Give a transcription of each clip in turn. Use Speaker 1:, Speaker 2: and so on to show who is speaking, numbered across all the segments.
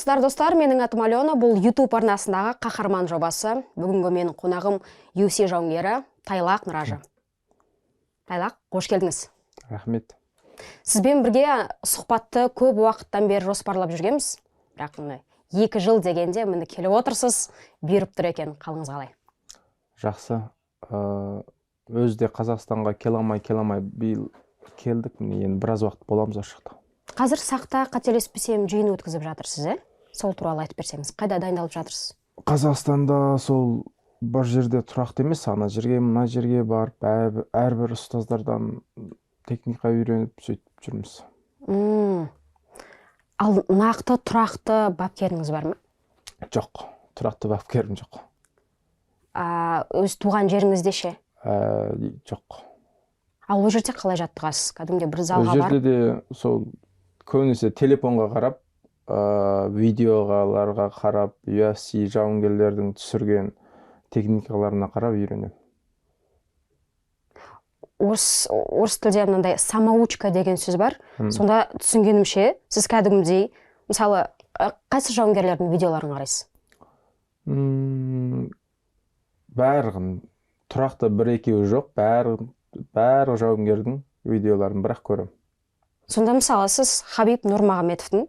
Speaker 1: Саламатсыздар достар, менің атым Алена, бұл YouTube арнасындағы қаһарман жобасы. Бүгінгі менің қонағым UFC жауынгері Тайлақ Нұражы. Тайлақ, қош келдіңіз.
Speaker 2: Рахмет.
Speaker 1: Сізбен бірге сұхбатты көп уақыттан бері жоспарлап жүргенбіз. Бірақ 2 жыл дегенде міне келіп отырсыз, беріп тұр екен, қалыңыз қалай?
Speaker 2: Жақсы. Өзде Қазақстанға келамай биыл келдік. Міне енді біраз уақыт боламыз осы жақта.
Speaker 1: Қазір сақта қателеспесем жиын өткізіп жатырсыз, Сол туралы айтып берсеңіз, қайда дайындалып жатырсыз?
Speaker 2: Қазақстанда сол бір жерде тұрақты емес, ана жерге, мына жерге барып, әрбір ұстаздардан техника үйреніп сөйтіп жүрміз.
Speaker 1: Ал нақты тұрақты бапкеріңіз бар ма?
Speaker 2: Жоқ, тұрақты бапкерім жоқ.
Speaker 1: Өз туған жеріңізде ше?
Speaker 2: Жоқ.
Speaker 1: Ал ол жерде қалай жаттығасыз? Кәдімгі бір залға
Speaker 2: Ол
Speaker 1: барып?
Speaker 2: жерде де сол көбінесе телефонға қарап, видеоларға қарап, UFC жауынгерлердің түсірген техникаларына қарап үйренемін.
Speaker 1: Орыс тілде мынандай самоучка деген сөз бар. Сонда түсінгенімше, сіз кәдімгідей, мысалы, қайсы жауынгерлердің видеоларын қарайсыз?
Speaker 2: Бәрін, тұрақты 1-2 жоқ, бәрі жауынгердің видеоларын бірақ көрем.
Speaker 1: Сонда мысалы сіз Хабиб Нурмагомедовтың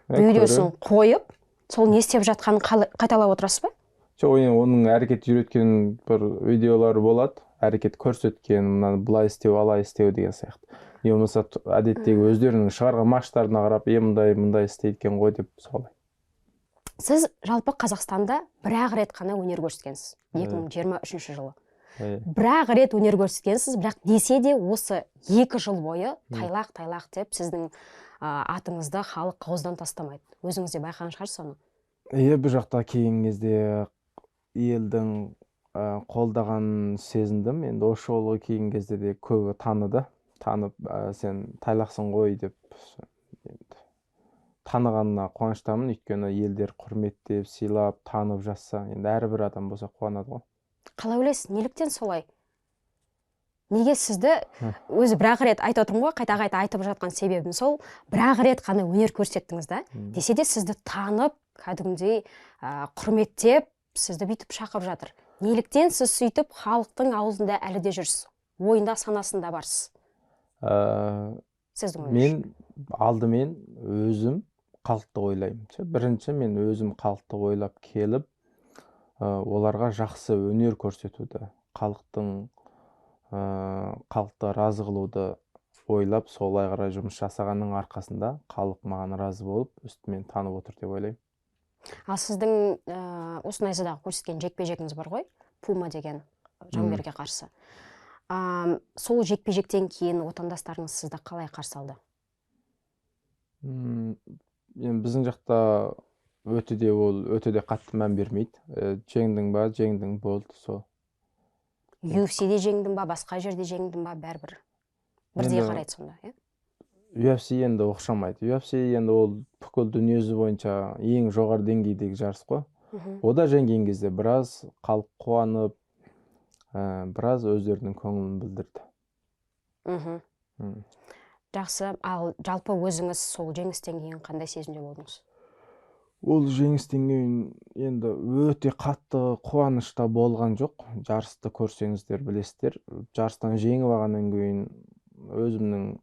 Speaker 1: видеосын қойып, сол не істеп жатқанын қайталап отырасыз ба?
Speaker 2: Жоқ, оның әрекет үйреткен бір видеолары болады, әрекет көрсеткен, мынаны былай істеу, алай істеу деген сияқты. Не болмаса әдеттегі өздерінің шығарған матчтарына қарап, мындай істейді ғой деп солай.
Speaker 1: Сіз жалпы Қазақстанда бір-ақ рет қана өнер көрсеткенсіз, 2023 жылы. Бір-ақ рет өнер көрсеткенсіз, бірақ десе де осы 2 жыл бойы Тайлақ деп сіздің атыңызды халық қауыздан тастамайды. Өзіңіз де байқаған шығарсыз соны?
Speaker 2: Бұл жақта келген кезде елдің қолдаған сезіндім. Енді осы жолы келген кезде де көбі таныды. Танып, сен Тайлақсың ғой деп танығанына қуаныштамын. Өйткені елдер құрметтеп, сыйлап, танып жатса, енді әрбір адам болса қуанады ғой.
Speaker 1: Қалай ойлайсыз, неліктен солай? Неге сізді өзі бір-ақ рет айтып отырмын ғой, қайта-қайта айтып жатқан себебім сол, бір-ақ рет қана өнер көрсеттіңіз да, десе де сізді танып, кәдімгідей құрметтеп, сізді бүйтіп шақырып жатыр. Неліктен сіз сөйтіп халықтың аузында әлі де жүрсіз? Ойында, санасында барсыз?
Speaker 2: Мен алдымен өзім халықты ойлаймын. Бірінші мен өзім халықты ойлап келіп, оларға жақсы өнер көрсетуді, халықты разы қылуды ойлап, солай қарай жұмыс жасағанның арқасында халық маған разы болып, үстімен танып отыр деп ойлаймын.
Speaker 1: Ал сіздің осы найзадағы көрсеткен жекпе-жегіңіз бар ғой, Пума деген жауынгерге қарсы. Сол жекпе-жектен кейін отандастарыңыз сізді қалай қарсы алды?
Speaker 2: Біздің жақта өте де қатты мән бермейді. Жеңдің ба, жеңдің болды, сол.
Speaker 1: UFC-де жеңдің ба, басқа жерде жеңдің ба, бәрібір бірдей қарайды сонда,
Speaker 2: UFC енді оқшамайды. UFC енді ол бүкіл дүниежүзі бойынша ең жоғары деңгейдегі жарыс қой. Ода жеңген кезде біраз халық қуанып, біраз өздерінің көңілін білдірді.
Speaker 1: Жақсы, ал жалпы өзіңіз сол жеңістен кейін қандай сезімде болдыңыз?
Speaker 2: Ол жеңістен кейін енді өте қатты қуанышта болған жоқ. Жарысты көрсеңіздер білесіздер. Жарыстан жеңіп алғаннан кейін өзімнің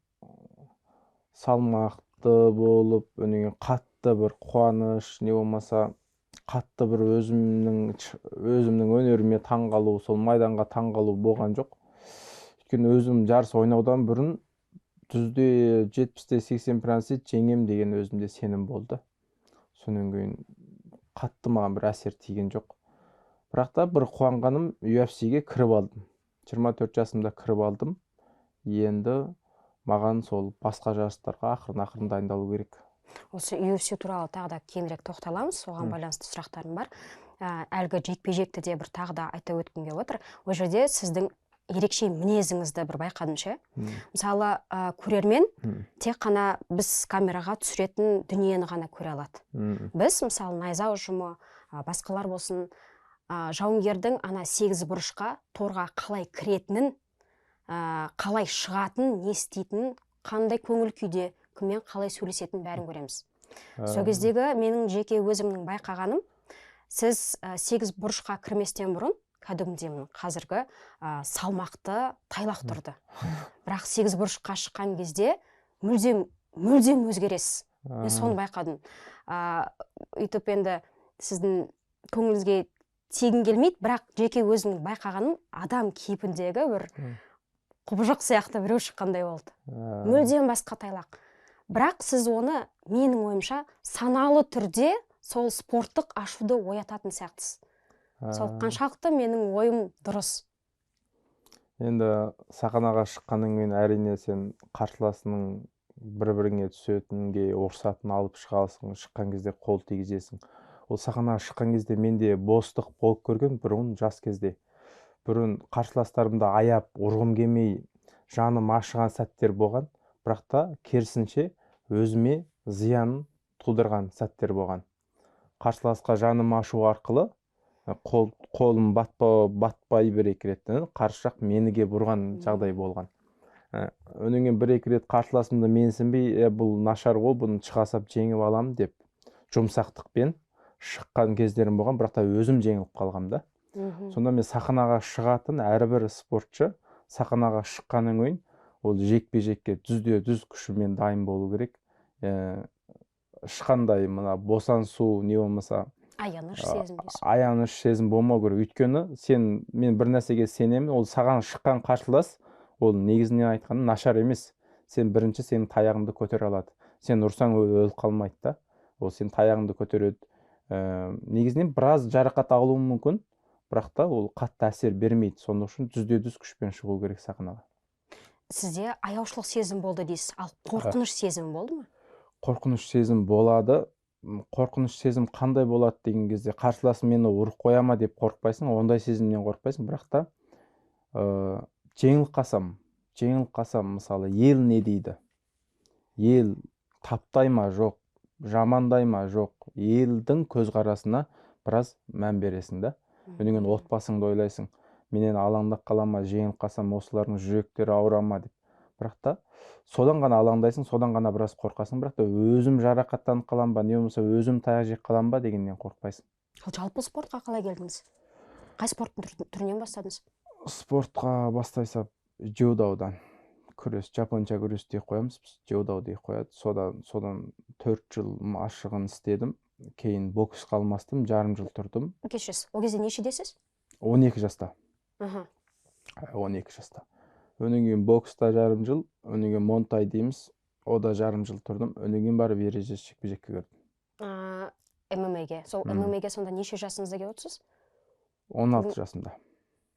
Speaker 2: салмақты болып, қатты бір қуаныш, не болмаса қатты бір өзімнің өнеріме таңғалу, сол майданға таңғалу болған жоқ. Өйткені өзім жарыс ойнаудан бұрын %70-80% жеңем деген өзімде сенім болды. Сонан кейін қатты маған бір әсер тиген жоқ. Бірақ та бір қуанғаным, UFC-ге кіріп алдым. 24 жасымда кіріп алдым. Енді маған сол басқа жарыстарға ақырын дайындалу керек.
Speaker 1: Осы UFC туралы тағы да кейінірек тоқталамыз, соған байланысты сұрақтарым бар. Әлгі жекпе-жекті де бір тағы да айта өткімге отыр. Ол жерде сіздің ерекше мінезіңізді бір байқадымше. Мысалы, көрермен тек қана біз камераға түсіретін дүниені ғана көре алады. Біз, мысалы, найза ұжымы, басқалар болсын, жауынгердің ана 8 бұрышқа, торға қалай кіретінін, қалай шығатын, не істейтінін, қандай көңіл күйде, кіммен қалай сөйлесетінін бәрін көреміз. Сол кездегі менің жеке өзімнің байқағаным, сіз 8 бұрышқа кірместен бұрын кәдімгідей қазіргі салмақты тайлақ тұрды. Бірақ 8 бұрышқа шыққан кезде мүлдем өзгересіз. Мен соны байқадым. Үйтіп енді сіздің көңіліңізге тиегім келмейді, бірақ жеке өзімнің байқағаным, адам кейпіндегі бір құбыжық сияқты біреу шыққандай болды. Мүлдем басқа тайлақ. Бірақ сіз оны, менің ойымша, саналы түрде сол спорттық ашуды оятатын сияқтысыз. Сол қаншалықты менің ойым дұрыс.
Speaker 2: Енді сахнаға шыққаннан кейін әрине сен қарсыласының бір-біріңе түсетінге ұрсатын алып шығасың, шыққан кезде қол тигізесің. Ол сахнаға шыққан кезде менде бостық болып көрген, бұрын жас кезде. Бұрын қарсыластарымды аяп, ұрғым келмей, жаным ашыған сәттер болған, бірақ та керісінше өзіме зиянын тудырған сәттер болған. Қарсыласқа жаным ашу арқылы қолым батпай бір-екі рет қарсы жақ меніге бұрған жағдай болған. Өнен кейін бір-екі рет қарсыласымды менсінбей, бұл нашар ол, бұны шыға сап жеңіп аламын деп жұмсақтықпен шыққан кездерім болған, бірақ та өзім жеңіліп қалғам да. Сонда мен сахнаға шығатын әрбір спортшы сахнаға шыққаннан кейін ол жекпе-жекке жүзде-жүз күшімен дайын болу керек. Ешқандай мына босаңсу не болмаса аяныш сезім болмау керек. Өйткені мен бір нәрсеге сенемін, ол саған шыққан қарсылас, ол негізінен айтқаны нашар емес. Сен бірінші сенің таяғыңды көтере алады. Сен ұрсаң өліп қалмайды да. Ол сен таяғыңды көтереді. Негізінен біраз жарақат алуы мүмкін, бірақ та ол қатты әсер бермейді. Соның үшін жүзде-жүз күшпен шығу керек сахнаға.
Speaker 1: Сізде аяушылық сезім болды дейсіз, ал қорқыныш сезім болды ма?
Speaker 2: Қорқыныш сезім болады. Қорқыныш сезім қандай болады деген кезде, қарсыласым мені ұрып қоя ма деп қорықпайсың, ондай сезімнен қорықпайсың, бірақ та жеңіліп қалсам, мысалы, ел не дейді? Ел таптай ма жоқ, жамандай ма жоқ, елдің көзқарасына біраз мән бересің да. Өнеген отбасыңды ойлайсың, менен алаңдап қала ма, жеңіліп қалсам, осылардың жүректері ауыра ма деп. Бірақ та содан ғана алаңдайсың, содан ғана біраз қорқасың, бірақ та өзім жарақаттанып қалам ба, не болмаса өзім таяқ жеп қалам ба дегеннен қорықпайсың.
Speaker 1: Жалпы спортқа қалай келдіңіз? Қай спорттың түрінен бастадыңыз?
Speaker 2: Спортқа бастайсақ дзюдодан, күрес, жапонша күрес дей қоямыз, біз дзюдо дей қояды. Содан 4 жыл ашығын істедім. Кейін боксқа алмастым, жарым жыл тұрдым.
Speaker 1: Кешіріңіз, ол кезде нешедесіз?
Speaker 2: 12 жаста. 12 жаста. Өнен кейін бокста жарым жыл, өнен кейін монтай дейміз, о да жарым жыл тұрдым. Өнен кейін барып ереже жекпе-жекке кірдім.
Speaker 1: ММА-ге. Сол ММА-ге сонда неше жасыңызда келіп отырсыз?
Speaker 2: 16 жасымда.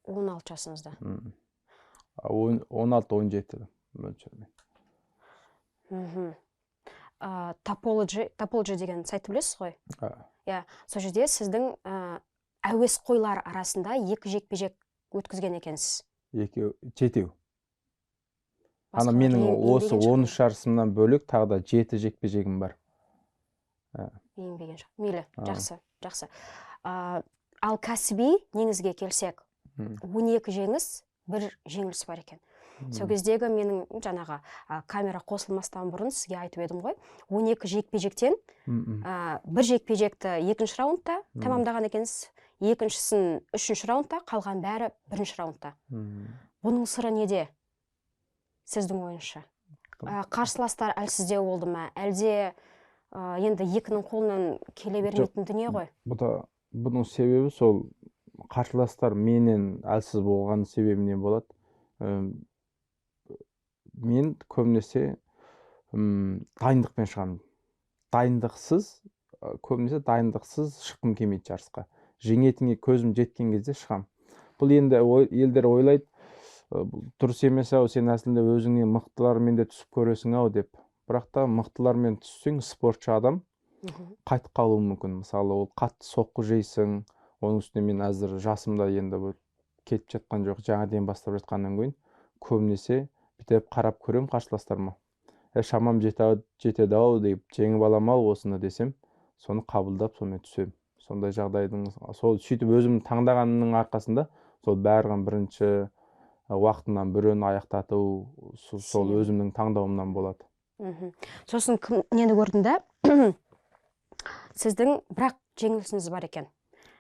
Speaker 1: 16 жасыңызда.
Speaker 2: 16-17 мөлшермен.
Speaker 1: Topology деген сайтты білесіз ғой? Сол жерде сіздің әуес қойлар арасында 2 жекпе-жек өткізген екенсіз.
Speaker 2: Жетеу. Ана менің осы 13 жарысымнан бөлек тағы да 7 жекпе-жегім бар.
Speaker 1: Еңбеген жоқ. Мейлі, жақсы. Ал кәсіби неңізге келсек, 12 жеңіс, 1 жеңіліс бар екен. Сол кездегі менің жаңағы камера қосылмастан бұрын сізге айтып едім ғой, 12 жекпе-жектен 1 жекпе-жекті 2-ші раундта тамамдаған екенсіз, екіншісін 3-ші раундта, қалған бәрі 1-ші раундта. Бұның сыры неде? Сіздің ойынша. Қарсыластар әлсіздеу болды ма? Әлде енді екінің қолынан келе бермейтін дүние ғой?
Speaker 2: Бұның себебі сол қарсыластар менен әлсіз болған себебінен болады. Мен көбінесе дайындықпен шығамын. Көбінесе дайындықсыз шыққым келмейді жарысқа. Жеңетінге көзім жеткен кезде шығам. Бұл енді елдер ойлайды, дұрыс емес ау, сен әсілінде өзіңнен мықтылармен де түсіп көресің ау деп. Бірақ та мықтылармен түссең, спортшы адам қайтып қалуы мүмкін. Мысалы, ол қатты соққы жейсің, оның үстіне мен әзір жасымда енді кетіп жатқан жоқ, жаңадан бастап жатқаннан кейін көбінесе бүйтіп қарап көрем қарсыластарыма. Шамам жетеді ау деп жеңіп алам ау осыны десем, соны қабылдап сонымен түсем. Сондай жағдайдың, сол сөйтіп өзім таңдағанның арқасында сол бәрін бірінші уақытынан бүрін аяқтату сол өзімнің таңдауымнан болады.
Speaker 1: Сосын нені көрдің да? Сіздің бірақ жеңілісіңіз бар екен.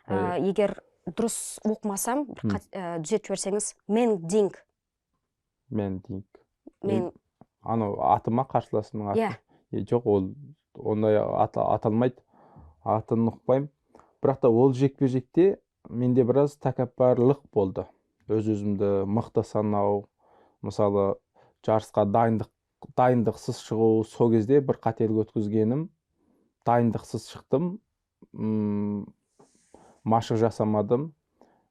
Speaker 1: Егер дұрыс оқымасам, түзетіп жіберсеңіз, мендинг. Мен
Speaker 2: анау аты ма, қарсыласымның аты? Жоқ, ол ондай аталмайды. Атын ұқпаймын. Бірақ та ол жекпе-жекте менде біраз тәкаппарлық болды. Өз-өзімді мықты санау, мысалы жарысқа дайындықсыз шығу, сол кезде бір қателік өткізгенім, дайындықсыз шықтым, машық жасамадым.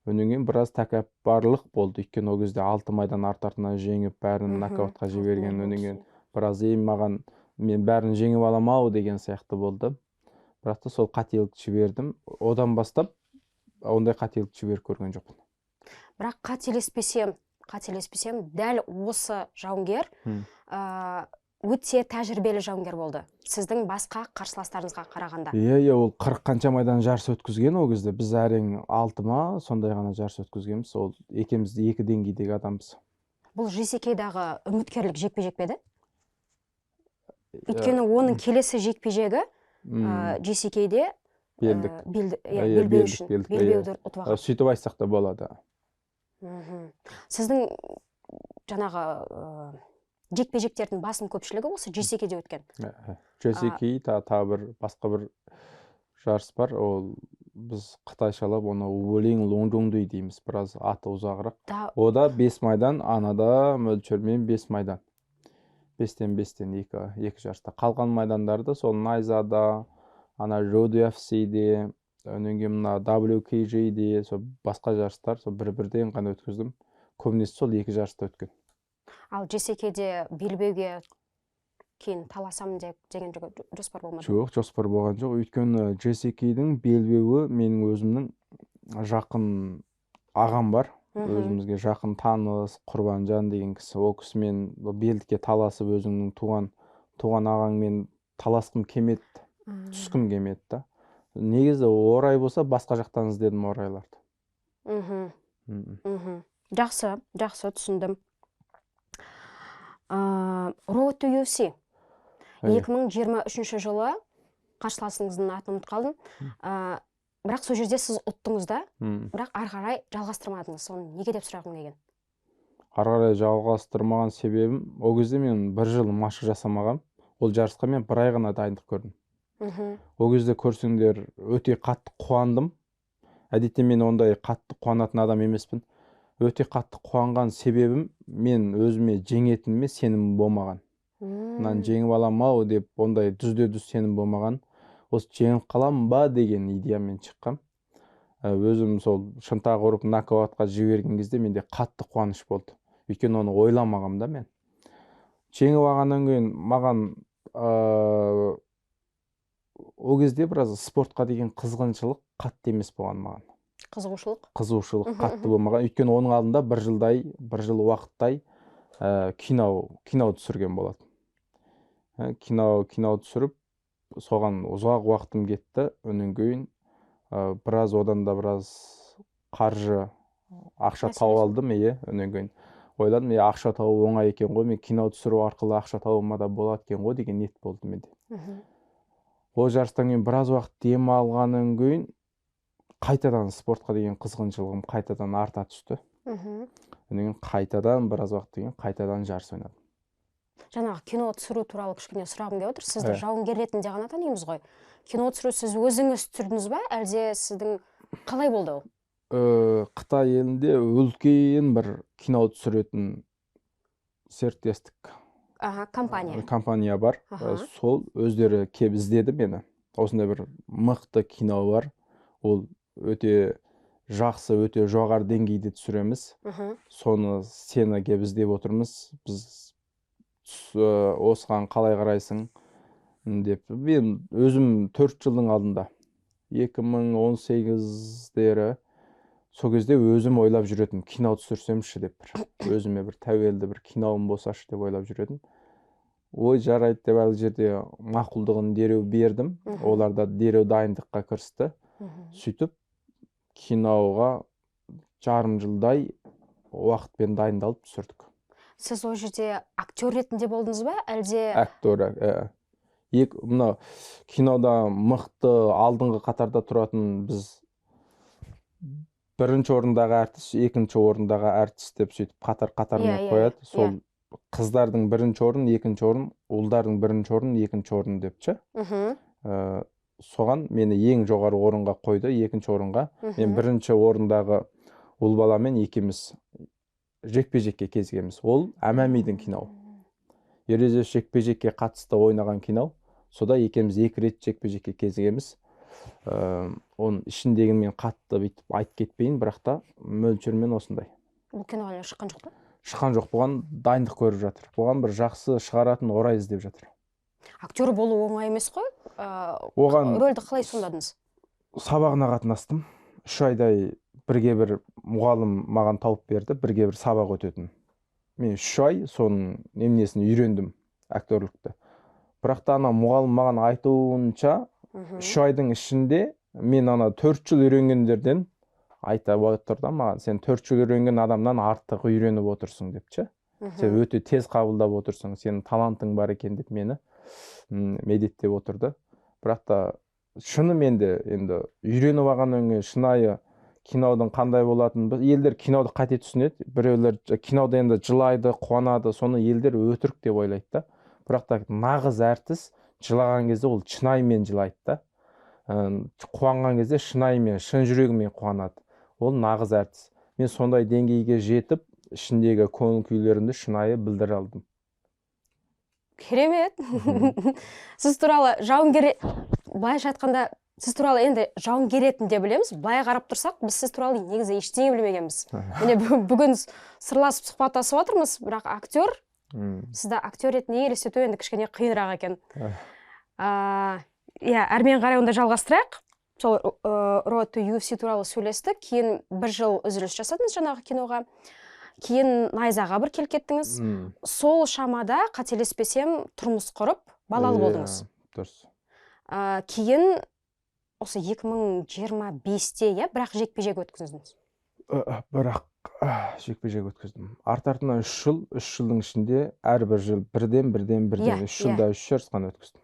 Speaker 2: Өнен кейін біраз тәкаппарлық болды. Өйткені ол кезде 6 майдан арт-артынан жеңіп, бәрін нокаутқа жіберген. Өнен кейін біраз маған мен бәрін жеңіп аламау деген сияқты болды. Бірақ та сол қателікті жібердім. Одан бастап ондай қателікті жіберіп көрген жоқпын.
Speaker 1: Бірақ қателеспесем, дәл осы жауынгер өте тәжірибелі жауынгер болды. Сіздің басқа қарсыластарыңызға қарағанда.
Speaker 2: Ол 40 қанша майдан жарыс өткізген ол кезде. Біз әрең 6 ма сондай ғана жарыс өткізгенбіз. Ол екеуміз де екі деңгейдегі адамбыз.
Speaker 1: Бұл JCK-дағы үміткерлік жекпе-жек пе еді? Өйткені оның келесі жекпе-жегі JCK-де белбеуді ұтып алған.
Speaker 2: Сөйтіп айтсақ та болады.
Speaker 1: Сіздің жаңағы жекпе-жектердің басым көпшілігі осы JCK-де өткен.
Speaker 2: JCK басқа бір жарыс бар. Ол біз қытайшалап оны Уолинг Лонгдонгдуй дейміз. Біраз аты ұзағырақ. Ода 5 майдан, анада мөлшермен 5 майдан. 5-тен екі жарыста. Қалған майдандарды сол Найзада, ана Road UFC-де, өнен кейін мына WKJ-де, сол басқа жарыстар, сол бір-бірден ғана өткіздім. Көбінесе сол екі жарыста өткен.
Speaker 1: Ал JCK-де белбеуге кейін таласам деген жоспар болмады?
Speaker 2: Жоқ, жоспар болған жоқ. Өйткені JCK-дің белбеуі менің өзімнің жақын ағам бар. Өзімізге жақын таныс, Құрбанжан деген кісі. Ол кісімен белдікке таласып, өзіңнің туған ағаңмен таласқым келмеді, түскім келмеді. Негізі орай болса басқа жақтан іздедім орайларды.
Speaker 1: Жақсы, түсіндім. Road to UFC 2023 жылы қарсыласыңыздың атын ұмытып қалдым. Бірақ сол жерде сіз ұттыңыз да, бірақ ары қарай жалғастырмадыңыз. Соны неге деп сұрағым келген?
Speaker 2: Ары қарай жалғастырмаған себебім, ол кезде мен бір жыл машық жасамағам. Ол жарысқа мен бір ай ғана дайындық көрдім. Ол кезде көрсеңдер өте қатты қуандым. Әдетте мен ондай қатты қуанатын адам емеспін. Өте қатты қуанған себебім, мен өзіме жеңетініме сенім болмаған. Мынаны жеңіп аламау деп ондай дүзде-дүз сенім болмаған. Осы жеңіп қалам ба деген идеямен шыққам. Өзім сол шынтақ ұрып нокаутқа жіберген кезде менде қатты қуаныш болды. Өйткені оны ойламағам да мен. Жеңіп алғаннан кейін маған ол кезде біраз спортқа деген қызғаншылық қатты емес болған маған. Қызығушылық қатты болмаған. Өйткені оның алдында бір жыл уақыттай кино түсірген болатын. Кино түсіріп, соған ұзақ уақытым кетті. Өнен кейін одан да біраз қаржы, ақша тауып алдым. Өнен кейін ойладым, ақша тауып оңай екен ғой, мен кино түсіру арқылы ақша тауыма да болады екен ғой деген ниет болды менде. Ол жарыстан кейін біраз уақыт дем алғаннан кейін қайтадан спортқа деген қызғаншылығым қайтадан арта түсті. Онан қайтадан біраз уақыт деген қайтадан жарыс ойнадым.
Speaker 1: Жаңағы кино түсіру туралы кішкене сұрағым келіп отыр. Сізді жауынгер ретінде ғана танимыз ғой. Кино түсіру сіз өзіңіз түсірдіңіз ба, әлде сіздің қалай болды ол?
Speaker 2: Қытай елінде үлкен бір кино түсіретін серіктестік компания бар. Сол өздері кеп іздеді мені. Осындай бір мықты кино бар. Ол өте жақсы, өте жоғары деңгейде түсіреміз. Соны сені кеп іздеп отырмыз. Біз осыған қалай қарайсың деп. Мен өзім 4 жылдың алдында 2018-дері сол кезде өзім ойлап жүретім, кино түсірсемші деп. Өзіме бір тәуелді бір киноым болсашы деп ойлап жүретім. Ой, жарайды деп әлі жерде мақұлдығын дереу бердім. Олар да дереу дайындыққа кірісті. Сөйтіп киноға жарым жылдай уақытпен дайындалып түсірдік.
Speaker 1: Сіз ол жерде актер ретінде болдыңыз ба, әлде?
Speaker 2: Актер, Мына кинода мықты алдыңғы қатарда тұратын біз бірінші орындағы әртіс, екінші орындағы әртіс деп сөйтіп қатармен қояды. Сол қыздардың бірінші орын, екінші орын, ұлдардың бірінші орын, екінші орын деп ше. Соған мені ең жоғары орынға қойды, екінші орынға. Мен бірінші орындағы ұл баламен екеуміз жекпе-жекке кезгеміз. Ол Әмәмидің киносы. Ережесіз жекпе-жекке қатысты ойнаған кино. Сода екеуміз 2 рет жекпе-жекке кезгеміз. Оның ішіндегін мен қатты бүйтіп айтып кетпейін, бірақ та мөлшермен осындай.
Speaker 1: Бұл киноға шыққан жоқ па?
Speaker 2: Шыққан жоқ, бұған дайындық көріп жатыр. Бұған бір жақсы шығаратын орай іздеп жатыр.
Speaker 1: Актер болу оңай емес қой?
Speaker 2: Оған
Speaker 1: рөлді қалай сомдадыңыз?
Speaker 2: Сабағына қатынастым. 3 айдай бірге бір мұғалім маған тауып берді, бірге бір сабақ өтетін. Мен 3 ай соның немнесін үйрендім, актерлікті. Бірақ та ана мұғалім маған айтуынша 3 айдың ішінде мен ана 4 жыл үйренгендерден айтып отыр да маған, сен 4 жыл үйренген адамнан артық үйреніп отырсың деп ше. Сен өте тез қабылдап отырсың, сенің талантың бар екен деп мені медеттеп отырды. Бірақ та шынымен де енді үйреніп алғаннан кейін шынайы кинодың қандай болатынын елдер киноды қате түсінеді. Біреулер кинода енді жылайды, қуанады, соны елдер өтірік деп ойлайды да. Бірақ та нағыз әртіс жылаған кезде ол шынайымен жылайды да. Қуанған кезде шынайымен, шын жүрегімен қуанады. Ол нағыз әртіс. Мен сондай деңгейге жетіп, ішіндегі көңіл күйлерімді шынайы білдіре алдым.
Speaker 1: Керемет. Сіз туралы жауынгер, былайша айтқанда, сіз туралы енді жауынгер ретінде білеміз. Былай қарап тұрсақ, біз сіз туралы негізі ештеңе білмегенбіз. Міне бүгін сырласып сұхбаттасып отырмыз, бірақ актер, сізді актер ретінде елестету енді кішкене қиынырақ екен. Әрмен қарай онда жалғастырайық. Сол Road to UFC туралы сөйлестік. Кейін 1 жыл үзіліс жасадыңыз жаңағы киноға. Кейін Найзаға бір келіп кеттіңіз. Сол шамада, қателеспесем, тұрмыс құрып, балалы болдыңыз.
Speaker 2: Дұрыс.
Speaker 1: Кейін осы 2025-те, бірақ жекпе-жек өткіздіңіз.
Speaker 2: Бірақ жекпе-жек өткіздім. Артынан 3 жыл, 3 жылдың ішінде әрбір жыл бірден 3 жылда 3 жарысқан өткіздім.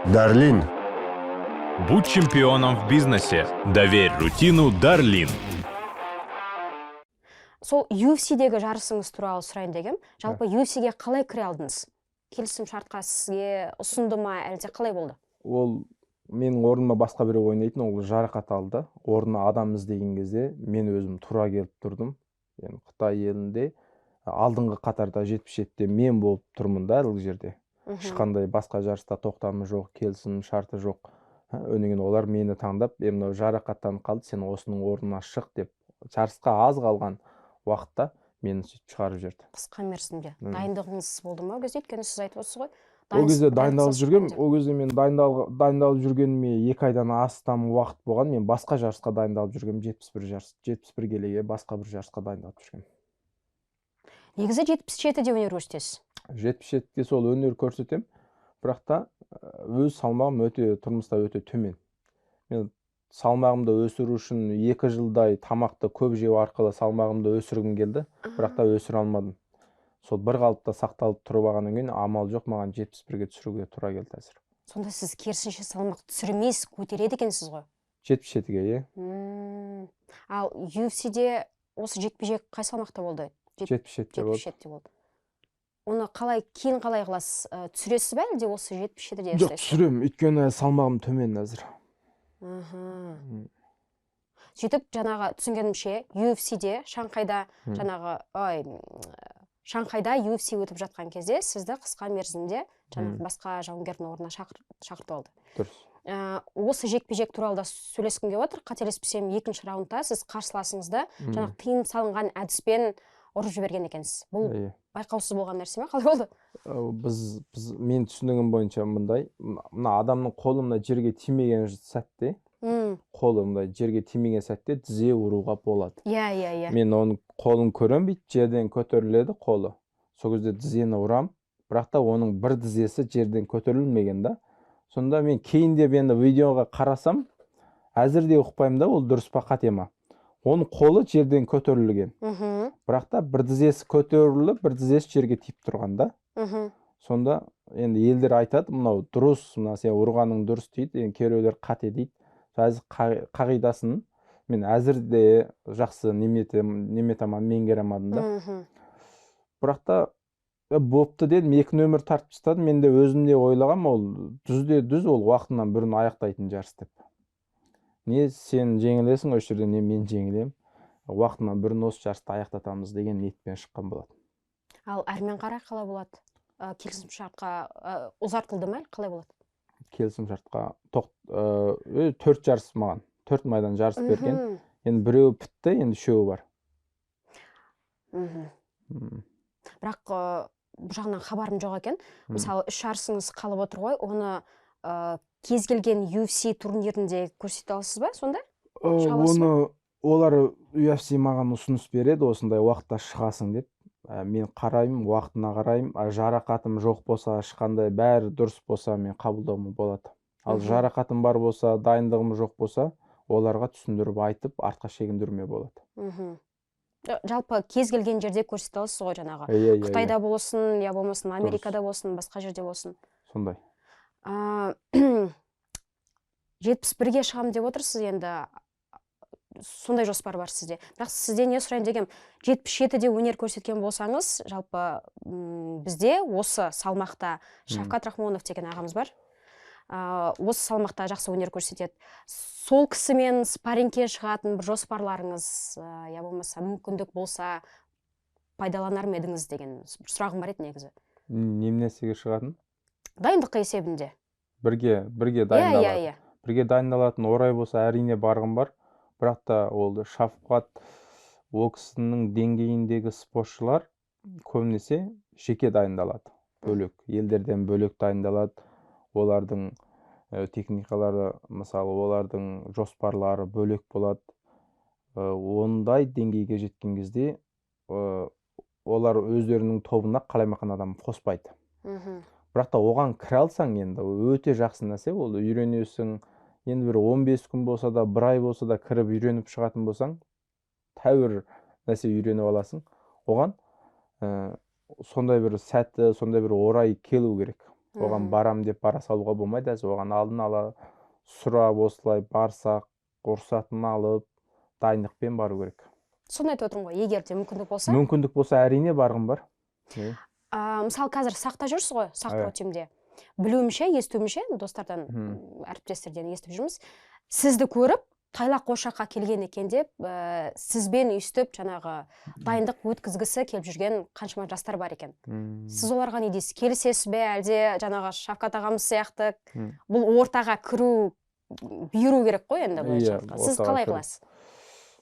Speaker 3: Дарлин.
Speaker 4: Будь чемпионом в бизнесе. Доверь рутину Дарлин.
Speaker 1: Сол UFC-дегі жарысыңыз туралы сұрайын дегем. Жалпы UFC-ге қалай кіре алдыңыз? Келісім шартқа сізге ұсынды ма, әлде қалай болды?
Speaker 2: Ол менің орныма басқа біреу ойнайтын, ол жарақат алды. Орнына адам іздеген кезде мен өзім тура келіп тұрдым. Мен Қытай елінде алдыңғы қатарда 77-те мен болып тұрмын да бұл жерде. Ешқандай басқа жарыста тоқтамы жоқ, келісім шарты жоқ. Өнеген олар мені таңдап, мынау жарақаттан қалды, сен осының орнына шық деп, жарысқа аз қалған уақытта мені сөйтіп шығарып жіберді.
Speaker 1: Қысқа мерзімде. Дайындығыңыз болды ма? Ол кезде өйткені сіз айтып отырсыз ғой.
Speaker 2: Ол кезде дайындалып жүргем, ол кезде мен дайындалып жүргеніме 2 айдан астам уақыт болған. Мен басқа жарысқа дайындалып жүргем, 71 келіге басқа бір жарысқа дайындалып жүргем.
Speaker 1: Негізі 77-де өнер көрсетесіз.
Speaker 2: 77-те сол өнер көрсетем, бірақ та өз салмағым тұрмыста өте төмен. Мен салмағымды өсіру үшін 2 жылдай тамақты көп жеу арқылы салмағымды өсіргім келді, бірақ та өсіре алмадым. Сол бір қалыпта сақталып тұрып алғаннан кейін амал жоқ, маған 71-ге түсіруге тура келді әзір.
Speaker 1: Сонда сіз керісінше салмақ түсірмейсіз, көтереді екенсіз ғой?
Speaker 2: 77-ге,
Speaker 1: Ал UFC-де осы жекпе-жек қай салмақта болды?
Speaker 2: 77-те
Speaker 1: болды. Оны кейін қалай қыласыз? Түсіресіз бе, әлде осы 77-де?
Speaker 2: Жоқ, түсірем, өйткені салмағым төмен әзір.
Speaker 1: Сөйтіп, жаңағы түсінгенімше, UFC-де, Шанхайда UFC өтіп жатқан кезде, сізді қысқа мерзімде жаңағы басқа жауынгердің орнына шақыртып алды.
Speaker 2: Дұрыс.
Speaker 1: Осы жекпе-жек туралы да сөйлескімге отыр. Қателеспесем, 2-ші раундта сіз қарсыласыңызды жаңағы тыйым салынған әдіспен ұрып жіберген екенсіз. Бұл байқаусыз болған нәрсе ме? Қалай болды?
Speaker 2: Мен түсінігім бойынша мындай, мына адамның қолы мына жерге тимеген сәтте, қолы мындай жерге тимеген сәтте тізе ұруға болады. Мен оның қолын көрем, жерден көтеріледі қолы. Сол кезде тізені ұрам, бірақ та оның бір тізесі жерден көтерілмеген да. Сонда мен кейінде енді видеоға қарасам, әзірде ұқпаймын да, ол дұрыс па қате ма. оның қолы жерден көтерілген. Бірақ та бір тізесі көтеріліп, бір тізесі жерге тиіп тұрған да. Сонда енді елдер айтады, мынау дұрыс, мына сен ұрғаның дұрыс дейді, енді кейбіреулер қате дейді. Әзір қағидасын мен әзірде жақсы неметаман меңгеремадым да. Бірақ та бопты дедім, 2 нөмір тартып тастадым. Мен де өзімде ойлағам, ол дүзде дүз, ол уақытынан бұрын аяқтайтын жарыс деп. Не сен жеңілесің, осы жерде не мен жеңілем. Уақытынан бұрын осы жарысты аяқтатамыз деген ниетпен шыққан болады.
Speaker 1: Ал әрмен қарай қалай болады? Келісімшартқа ұзартылды ма, қалай болады?
Speaker 2: Келісімшартқа 4 жарыс маған, 4 майдан жарыс берген. Енді біреуі бітті, енді 3-і бар.
Speaker 1: Бірақ бұл жағынан хабарым жоқ екен. Мысалы, 3 жарысыңыз қалып отыр ғой, оны кез келген UFC турнирінде көрсете аласыз ба, сонда?
Speaker 2: Оны олар UFC маған ұсыныс береді, осындай уақытта шығасың деп. Мен қараймын, уақытына қараймын. Жарақатым жоқ болса, ешқандай бәрі дұрыс болса, мен қабылдауым болады. Ал жарақатым бар болса, дайындығым жоқ болса, оларға түсіндіріп айтып, артқа шегіндірме болады.
Speaker 1: Жалпы кез келген жерде көрсете аласыз ғой, жаңағы. Қытайда болсын, я болмасын, Америкада болсын, басқа жерде болсын.
Speaker 2: Сондай.
Speaker 1: 71-ге шығамын деп отырсыз, енді сондай жоспар бар сізде. Бірақ сізде не сұрайын дегем, 77-де өнер көрсеткен болсаңыз, жалпы бізде осы салмақта Шавкат Рахмонов деген ағамыз бар. Осы салмақта жақсы өнер көрсетеді. Сол кісімен спаррингке шығатын бір жоспарларыңыз, я болмаса мүмкіндік болса, пайдаланар ма едіңіз деген сұрағым бар еді негізі.
Speaker 2: Немнесіге шығатын?
Speaker 1: Дайындыққа есебінде.
Speaker 2: Бірге дайындалады. Бірге дайындалатын орай болса, әрине барғым бар. Бірақ та ол Шавкат ол кісінің деңгейіндегі спортшылар көбінесе жеке дайындалады. Бөлек, елдерден бөлек дайындалады. Олардың техникалары, мысалы, олардың жоспарлары бөлек болады. Ондай деңгейге жеткен кезде олар өздерінің тобына қалаймақан адам қоспайды. Бірақ та оған кіре алсаң, енді өте жақсы нәрсе, ол үйренесің. Енді бір 15 күн болса да, 1 ай болса да кіріп үйреніп шығатын болсаң, тәуір нәрсе үйреніп аласың. Оған сондай бір сәтті, сондай бір орай келу керек. Оған барам деп бара салуға болмайды, оған алдын ала сұрап, осылай барсақ, рұқсатын алып, дайындықпен бару керек.
Speaker 1: Соны айтып отырмын ғой, егер де мүмкіндік болса?
Speaker 2: Мүмкіндік болса, әрине барғым бар.
Speaker 1: Мысалы, қазір сақта жүрсіз ғой, сақ протеинде. Білуімше, естуімше, достардан, әріптестерден естіп жүрміз. Сізді көріп, тайлақ ошаққа келген екен деп, сізбен үйстіп, жаңағы дайындық өткізгісі келіп жүрген қаншама жастар бар екен. Сіз оларға не дейсіз? Келісесіз бе, әлде жаңағы Шавкат ағамыз сияқты бұл ортаға кіру бұйыру керек қой енді? Сіз қалай қыласыз?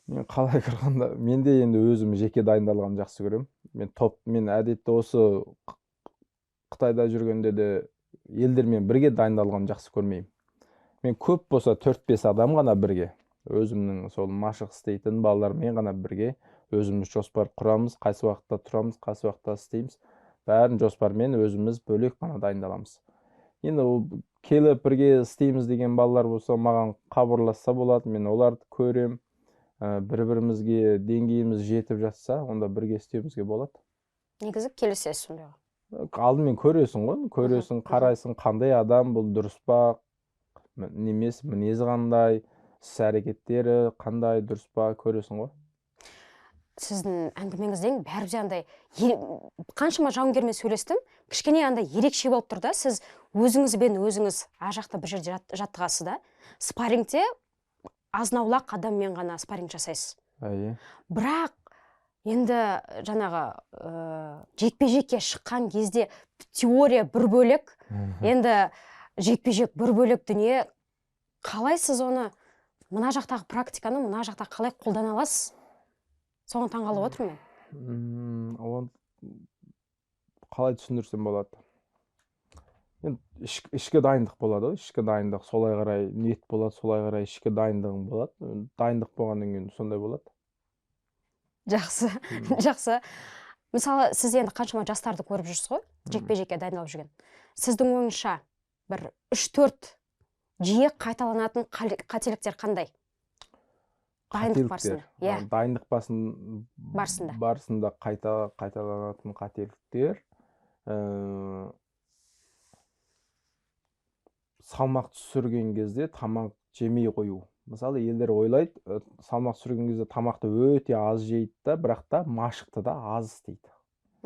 Speaker 2: Мен қалай кірганда, мен де енді өзім жеке дайындалғанды жақсы көрем. Мен әдетте осы Қытайда жүргенде де елдермен бірге дайындалғанды жақсы көрмеймін. Мен көп болса 4-5 адам ғана бірге, өзімнің сол машық істейтін балалармен ғана бірге өзіміз жоспар құрамыз, қайсы уақытта тұрамыз, қайсы уақытта істейміз. Бәрін жоспармен өзіміз бөлек ғана дайындаламыз. Енді келіп бірге істейміз деген балалар болса, маған хабарласса болады, мен оларды көрем. Бір-бірімізге деңгейіміз жетіп жатса, онда бірге істеуімізге болады.
Speaker 1: Негізі келісесіз сонда?
Speaker 2: Алдымен көресің ғой, көресің, қарайсың, қандай адам, бұл дұрыс па, немес, мінезі қандай, іс-әрекеттері қандай, дұрыс па, көресің ғой.
Speaker 1: Сіздің әңгімеңізден бәрібір андай қаншама жауынгермен сөйлестім, кішкене андай ерекше болып тұр да, сіз өзіңізбен өзіңіз жақта бір жерде жаттығасыз да, спаррингте азнаулақ адаммен ғана спарринг жасайсыз. Бірақ енді жаңағы жекпе-жекке шыққан кезде теория бір бөлек, енді жекпе-жек бір бөлек дүние. Қалай сіз оны, мына жақтағы практиканы, мына жақта қалай қолдана аласыз? Соған таңғалып отырмын мен.
Speaker 2: Оны қалай түсіндірсем болады? Ішкі дайындық болады, ішкі дайындық, солай қарай ниет болады, солай қарай ішкі дайындығың болады. Дайындық болғаннан кейін сондай болады.
Speaker 1: Жақсы, жақсы. Мысалы, сіз енді қаншама жастарды көріп жүрсіз ғой, жекпе-жекке дайындалып жүрген. Сіздің ойыңызша бір 3-4 жиі қайталанатын қателіктер қандай? дайындық барысында. Иә,
Speaker 2: дайындық
Speaker 1: барысында.
Speaker 2: қайталанатын қателіктер. Салмақ түсірген кезде тамақ жемей қою. Мысалы, елдер ойлайды, салмақ түсірген кезде тамақты өте аз жейді да, бірақ та машықты да аз істейді.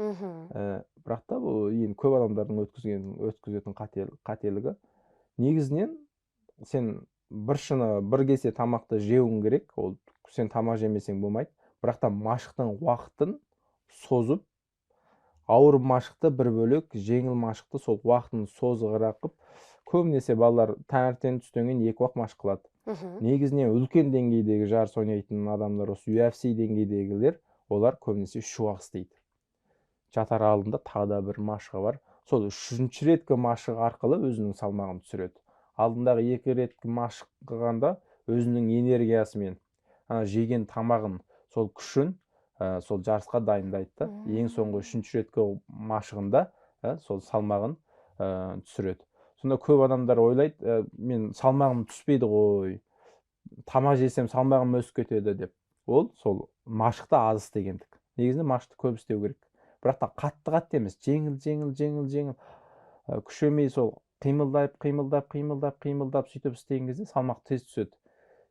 Speaker 2: Бірақ та бұл енді көп адамдардың өткізетін қателігі. Негізінен сен бір кесе тамақты жеуің керек, ол сен тамақ жемесең болмайды. Бірақ та машықтың уақытын созып, ауыр машықты бір бөлек, жеңіл машықты сол уақытын созығырақ қып, көбінесе балалар таңертең түстен кейін 2 уақыт машық қылады. Негізінен үлкен деңгейдегі жарыс ойнайтын адамдар, осы UFC деңгейдегілер, олар көбінесе 3 уақыт істейді. Жатар алдында тағы да бір машығы бар. Сол 3-ші реткі машық арқылы өзінің салмағын түсіреді. Алдындағы 2 реткі машық қылғанда өзінің энергиясымен, жеген тамағын, сол күшін сол жарысқа дайындайды. Ең соңғы 3-ші реткі машығында сол салмағын түсіреді. Сонда көп адамдар ойлайды, мен салмағым түспейді ғой, тамақ жесем салмағым өсіп кетеді деп. Ол сол машықты аз істегендік. Негізінде машықты көп істеу керек. Бірақ та қатты емес, жеңіл, күшемей сол қимылдап сөйтіп істеген кезде салмақ тез түседі.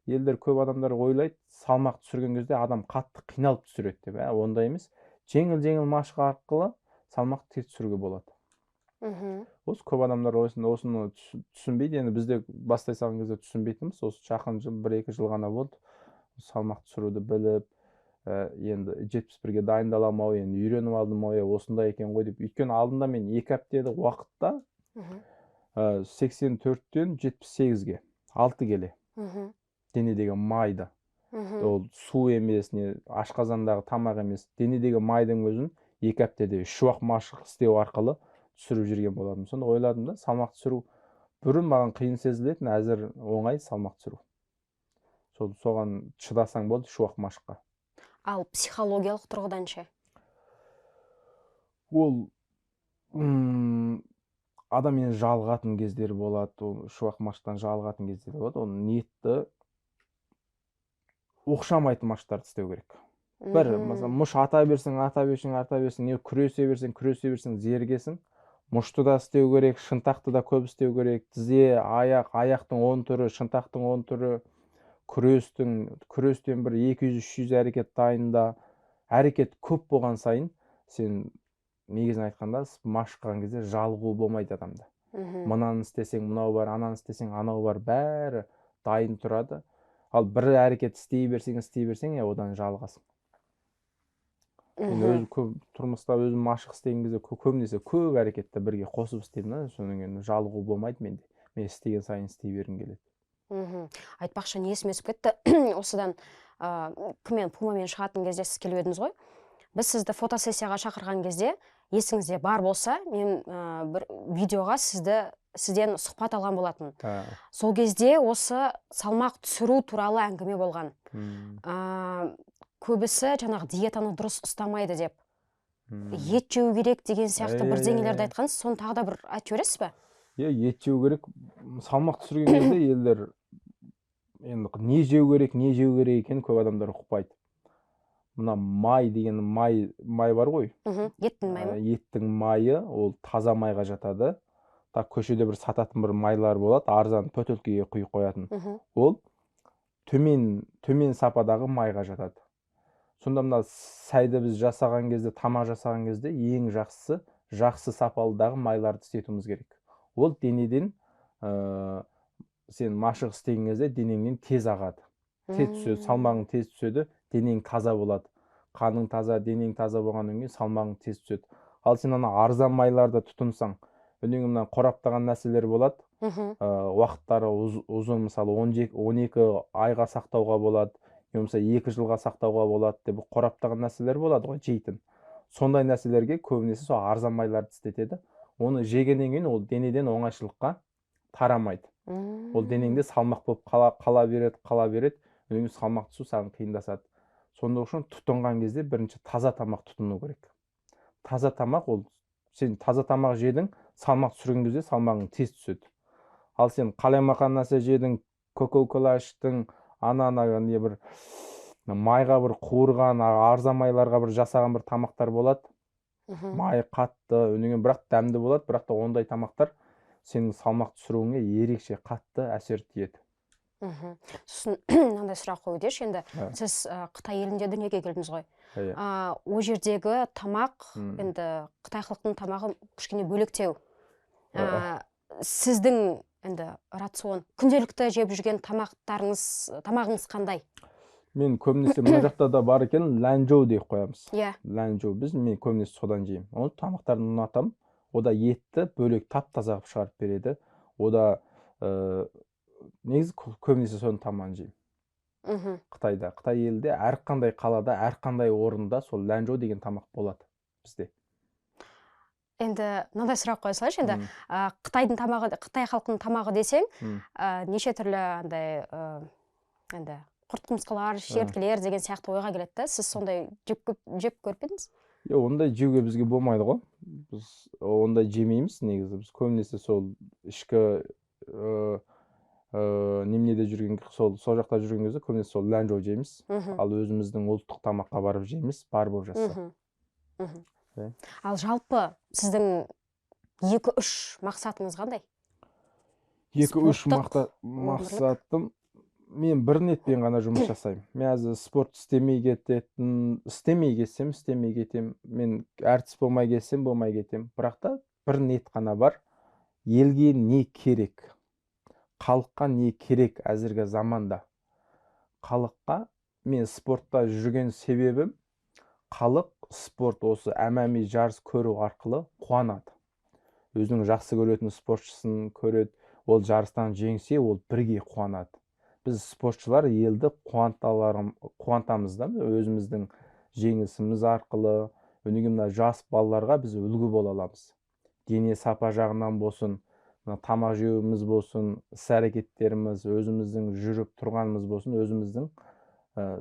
Speaker 2: Елдер көп адамдар ойлайды, салмақ түсірген кезде адам қатты қиналып түсіреді деп. Ондай емес. Жеңіл машық арқылы салмақ тез түсіруге болады. Осы көп адамдар осыны түсінбейді. Енді бізде бастай салған кезде түсінбейтінбіз. Осы жақын 1-2 жыл ғана болды. Салмақ түсіруді біліп, енді 71-ге дайындаламау, енді үйреніп алдым, осындай екен ғой деп. Өйткені алдында мен 2 апталық уақытта 84-тен 78-ге 6 келе денедегі майды. Ол су емес, ашқазандағы тамақ емес, денедегі майдың өзін 2 аптада 3 уақыт машық істеу арқылы түсіріп жүрген болатым. Сонда ойладым да, салмақ түсіру бұрын маған қиын сезілетін, әзір оңай салмақ түсіру. Соған шыдасаң болды 3 уақыт машыққа.
Speaker 1: Ал психологиялық тұрғыдан ше?
Speaker 2: Ол адам енді жалығатын кездері болады, ол 3 уақыт машықтан жалығатын кездері болады. Оны ниетті оқшамайтын машықтарды істеу керек. Бір, мысалы, мұш ата берсең, не күресе берсең, зергесің. Мұшты да істеу керек, шынтақты да көп істеу керек. Тізе, аяқтың 10 түрі, шынтақтың 10 түрі, күрестен бір 200-300 әрекет дайында. Әрекет көп болған сайын, сен негізін айтқанда, машық қылған кезде жалығу болмайды адамда. Мынаны істесең, мынау бар, ананы істесең, анау бар, бәрі дайын тұрады. Ал бір әрекет істей берсең, одан жалығасың. Мен тұрмыста өзім машық істеген кезде көбінесе көп әрекетті бірге қосып істеймін. Соның кейін жалығу болмайды менде. Мен істеген сайын істей бергім келеді.
Speaker 1: Айтпақшы, не есіме түсіп кетті. Осыдан кіммен Пумамен шығатын кезде сіз келіп едіңіз ғой. Біз сізді фотосессияға шақырған кезде, есіңізде бар болса, мен бір видеоға сізден сұхбат алған болатын. Сол кезде осы салмақ түсіру туралы әңгіме болған. Көбісі жаңағы диетаны дұрыс ұстамайды деп. Ет жеу керек деген сияқты бірдеңелерді айтқансыз, соны тағы да бір айтып жібересіз бе?
Speaker 2: Ет жеу керек. Салмақ түсірген кезде елдер енді не жеу керек екенін көп адамдар ұқпайды. Мына май деген май бар ғой.
Speaker 1: Еттің майы ма?
Speaker 2: Еттің майы ол таза майға жатады. Көшеде бір сататын бір майлар болады, арзан пөтелкеге құйып қоятын. Ол төмен сападағы майға жатады. Сонда мына сайды біз жасаған кезде, тамақ жасаған кезде ең жақсы сапалыдағы майларды істетуіміз керек. Ол денеден, сен машық істеген кезде денеңнен тез ағады. Тез түседі, салмағың тез түседі, денең таза болады. Қаның таза, денең таза болғаннан кейін салмағың тез түседі. Ал сен ана арзан майларды тұтынсаң, үнемі мына қораптаған нәрселер болады. Уақыттары ұзын, мысалы 12 айға сақтауға болады. Немесе 2 жылға сақтауға болады деп қораптаған нәрселер болады ғой, жейтін. Сондай нәрселерге көбінесе сол арзан майларды істетеді. Оны жегеннен кейін ол денеден оңайшылыққа тарамайды. Ол денеңде салмақ болып қала береді. Үнемі салмақ түсу саған қиындасады. Сонда үшін тұтынған кезде бірінші таза тамақ тұтыну керек. Таза тамақ, ол сен таза тамақ жедің, салмақ түсірген кезде салмағың тез түседі. Ал сен қалаймақан нәрсе жедің, кока-кола іштің, не бір майға бір қуырған арзан майларға бір жасаған бір тамақтар болады. Май қатты, өнеген бірақ дәмді болады, бірақ та ондай тамақтар сенің салмақ түсіруіңе ерекше қатты әсер тиеді.
Speaker 1: Сосын мынандай сұрақ қойып енді сіз Қытай елінде дүниеге келдіңіз ғой. Ол жердегі тамақ, енді Қытай халқының тамағы кішкене бөлектеу. Сіздің енді рацион, күнделікті жеп жүрген тамағыңыз қандай?
Speaker 2: Мен көбінесе мына жақта да бар екен, ләнжоу деп қоямыз. Ләнжоу, мен көбінесе содан жеймін. Ол тамақтарын ұнатамын. Ода етті бөлек тап-таза қылып шығарып береді. Ода негізі көбінесе соны тамағын жеймін. Қытайда, Қытай елінде әрқандай қалада, әрқандай орында сол ләнжоу деген тамақ болады бізде.
Speaker 1: Енді мынандай сұрақ қоя салайыншы, енді Қытайдың тамағы, Қытай халқының тамағы десең, неше түрлі андай енді құрт құмырсқалар, шерткілер деген сияқты ойға келеді да. Сіз сондай жеп көріп едіңіз?
Speaker 2: Ондай жеуге бізге болмайды ғой. Біз ондай жемейміз негізі. Біз көбінесе сол ішкі немнеде жүрген, сол жақта жүрген кезде көбінесе сол ләнжоу жейміз. Ал өзіміздің ұлттық тамаққа барып жейміз, бар болып жатса.
Speaker 1: Ал жалпы сіздің 2-3 мақсатыңыз қандай?
Speaker 2: 2-3 мақсатым, мен бір ниетпен ғана жұмыс жасаймын. Мен әзір спорт істемей кетем. Мен әртіс болмай кетем. Бірақ та бір ниет қана бар. Елге не керек? Халыққа не керек әзіргі заманда? Халыққа мен спортта жүрген себебім, халық спорт осы әмәми жарыс көру арқылы қуанады. Өзінің жақсы көретін спортшысын көреді, ол жарыстан жеңсе, ол бірге қуанады. Біз спортшылар елді қуантамыз да, өзіміздің жеңісіміз арқылы, өнеген жас балаларға біз үлгі бола аламыз. Дене сапа жағынан болсын, тамақ жеуіміз болсын, іс-әрекеттеріміз, өзіміздің жүріп тұрғанымыз болсын, өзіміздің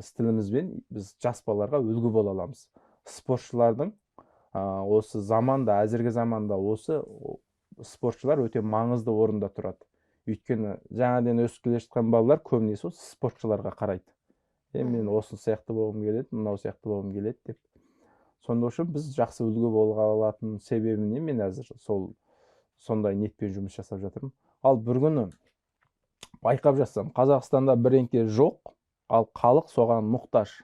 Speaker 2: стилімізбен біз жас балаларға үлгі бола аламыз. Спортшылардың осы заманда, әзіргі заманда осы спортшылар өте маңызды орында тұрады. Өйткені жаңадан өсіп келе жатқан балалар көбінесе спортшыларға қарайды. Мен осы сияқты болғым келеді, мынау сияқты болғым келеді деп. Сонда үшін біз жақсы үлгі бола алатын себебіне мен әзір сондай ниетпен жұмыс жасап жатырмын. Ал бір күні байқап жатсам, Қазақстанда біреңке жоқ, ал халық соған мұқтаж.